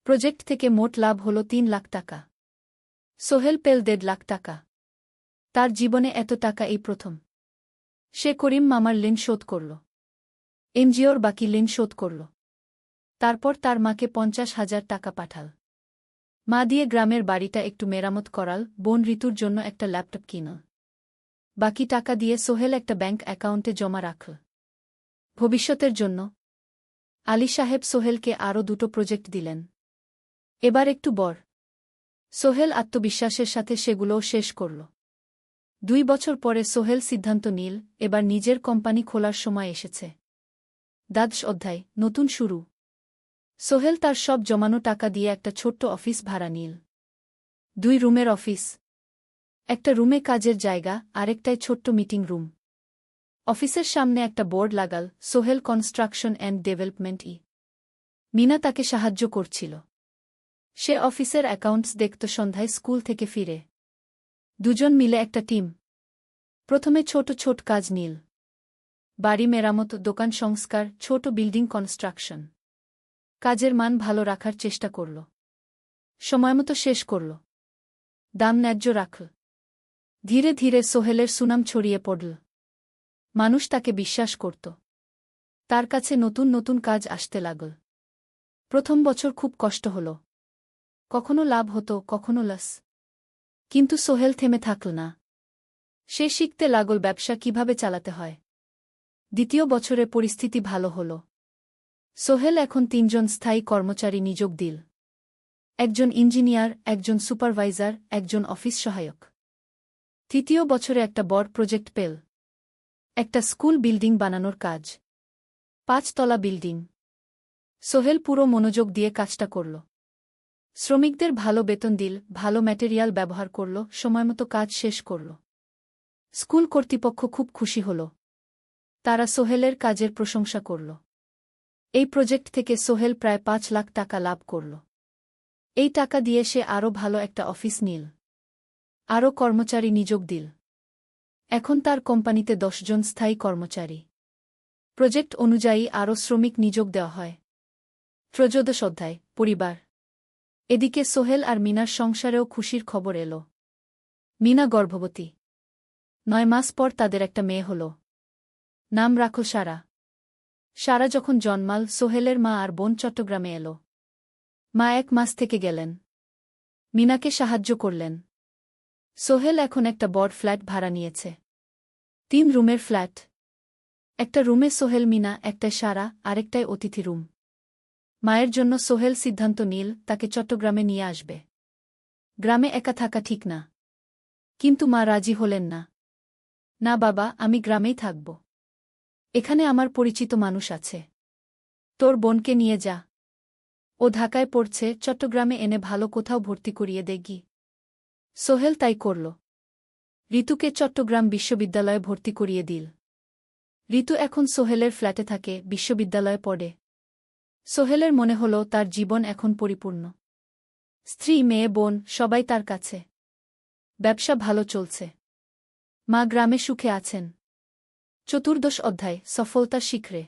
প্রজেক্ট থেকে মোট লাভ হল 3 লাখ টাকা। সোহেল পেল 1.5 লাখ টাকা। তার জীবনে এত টাকা এই প্রথম। সে করিম মামার ঋণ শোধ করল। এনজিওর বাকি ঋণ শোধ করল। তারপর তার মাকে 50,000 টাকা পাঠাল। মা দিয়ে গ্রামের বাড়িটা একটু মেরামত করাল, বোন ঋতুর জন্য একটা ল্যাপটপ কিনল। বাকি টাকা দিয়ে সোহেল একটা ব্যাংক অ্যাকাউন্টে জমা রাখল। ভবিষ্যতের জন্য। আলী সাহেব সোহেলকে আরও 2টো প্রজেক্ট দিলেন। এবার একটু বড়। সোহেল আত্মবিশ্বাসের সাথে সেগুলোও শেষ করল। 2 বছর পরে সোহেল সিদ্ধান্ত নিল, এবার নিজের কোম্পানি খোলার সময় এসেছে। দ্বাদশ অধ্যায়, নতুন শুরু। সোহেল তার সব জমানো টাকা দিয়ে একটা ছোট্ট অফিস ভাড়া নিল। 2 রুমের অফিস। একটা রুমে কাজের জায়গা, আরেকটায় ছোট্ট মিটিং রুম। অফিসের সামনে একটা বোর্ড লাগাল, সোহেল কনস্ট্রাকশন অ্যান্ড ডেভেলপমেন্ট ই। মিনা তাকে সাহায্য করছিল। সে অফিসের অ্যাকাউন্টস দেখত সন্ধ্যায় স্কুল থেকে ফিরে। দুজন মিলে একটা টিম। প্রথমে ছোট ছোট কাজ নিল। বাড়ি মেরামত, দোকান সংস্কার, ছোট বিল্ডিং কনস্ট্রাকশন। কাজের মান ভালো রাখার চেষ্টা করল। সময়মতো শেষ করল। দাম ন্যায্য রাখল। ধীরে ধীরে সোহেলের সুনাম ছড়িয়ে পড়ল। মানুষ তাকে বিশ্বাস করত। তার কাছে নতুন নতুন কাজ আসতে লাগল। প্রথম বছর খুব কষ্ট হল। কখনো লাভ হতো, কখনো লস। কিন্তু সোহেল থেমে থাকল না। সে শিখতে লাগল ব্যবসা কিভাবে চালাতে হয়। দ্বিতীয় বছরে পরিস্থিতি ভালো হল। সোহেল এখন 3 জন স্থায়ী কর্মচারী নিযোগ দিল। একজন ইঞ্জিনিয়ার, একজন সুপারভাইজার, একজন অফিস সহায়ক। তৃতীয় বছরে একটা বড় প্রজেক্ট পেল। একটা স্কুল বিল্ডিং বানানোর কাজ। 5 তলা বিল্ডিং। সোহেল পুরো মনোযোগ দিয়ে কাজটা করল। শ্রমিকদের ভালো বেতন দিল, ভালো ম্যাটেরিয়াল ব্যবহার করল, সময়মতো কাজ শেষ করল। স্কুল কর্তৃপক্ষ খুব খুশি হল। তারা সোহেলের কাজের প্রশংসা করল। এই প্রজেক্ট থেকে সোহেল প্রায় 5 লাখ টাকা লাভ করল। এই টাকা দিয়ে সে আরও ভালো একটা অফিস নিল। আরও কর্মচারী নিযোগ দিল। এখন তার কোম্পানিতে 10 জন স্থায়ী কর্মচারী। প্রজেক্ট অনুযায়ী আরও শ্রমিক নিযোগ দেওয়া হয়। ত্রয়োদশ অধ্যায়, পরিবার। এদিকে সোহেল আর মিনার সংসারেও খুশির খবর এল। মিনা গর্ভবতী। 9 মাস পর তাদের একটা মেয়ে হল। নাম রাখল সারা। সারা যখন জন্মাল, সোহেলের মা আর বোন চট্টগ্রামে এল। মা 1 মাস থেকে গেলেন। মিনাকে সাহায্য করলেন। সোহেল এখন একটা বড় ফ্ল্যাট ভাড়া নিয়েছে। 3 রুমের ফ্ল্যাট। একটা রুমে সোহেল, মিনা, একটায় সারা, আরেকটায় অতিথি রুম। মায়ের জন্য সোহেল সিদ্ধান্ত নিল তাকে চট্টগ্রামে নিয়ে আসবে। গ্রামে একা থাকা ঠিক না। কিন্তু মা রাজি হলেন না। না বাবা, আমি গ্রামেই থাকব। এখানে আমার পরিচিত মানুষ আছে। তোর বোনকে নিয়ে যা। ও ঢাকায় পড়ছে, চট্টগ্রামে এনে ভালো কোথাও ভর্তি করিয়ে দেগি। সোহেল তাই করল। ঋতুকে চট্টগ্রাম বিশ্ববিদ্যালয়ে ভর্তি করিয়ে দিল। ঋতু এখন সোহেলের ফ্ল্যাটে থাকে, বিশ্ববিদ্যালয়ে পড়ে। সোহেলের মনে হল তার জীবন এখন পরিপূর্ণ। স্ত্রী, মেয়ে, বোন সবাই তার কাছে। ব্যবসা ভালো চলছে। মা গ্রামে সুখে আছেন। চতুর্দশ অধ্যায়, সফলতার শিখরে।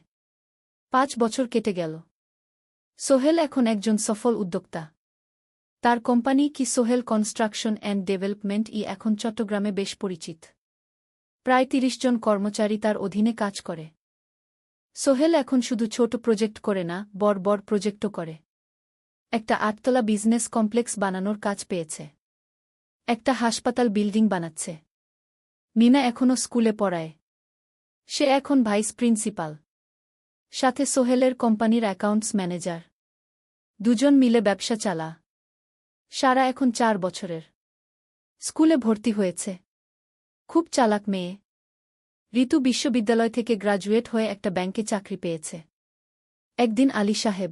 5 বছর কেটে গেল। সোহেল এখন একজন সফল উদ্যোক্তা। তার কোম্পানি কি সোহেল কনস্ট্রাকশন অ্যান্ড ডেভেলপমেন্ট এখন চট্টগ্রামে বেশ পরিচিত। প্রায় 30 জন কর্মচারী তার অধীনে কাজ করে। সোহেল এখন শুধু ছোট প্রজেক্ট করে না, বড় বড় প্রজেক্টও করে। একটা 8তলা বিজনেস কমপ্লেক্স বানানোর কাজ পেয়েছে। একটা হাসপাতাল বিল্ডিং বানাচ্ছে। মিনা এখনও স্কুলে পড়ায়। সে এখন ভাইস প্রিন্সিপাল। সাথে সোহেলের কোম্পানির অ্যাকাউন্টস ম্যানেজার। দুজন মিলে ব্যবসা চালা। সারা এখন 4 বছরের। স্কুলে ভর্তি হয়েছে। খুব চালাক মেয়ে। ঋতু বিশ্ববিদ্যালয় থেকে গ্রাজুয়েট হয়ে একটা ব্যাংকে চাকরি পেয়েছে। একদিন আলী সাহেব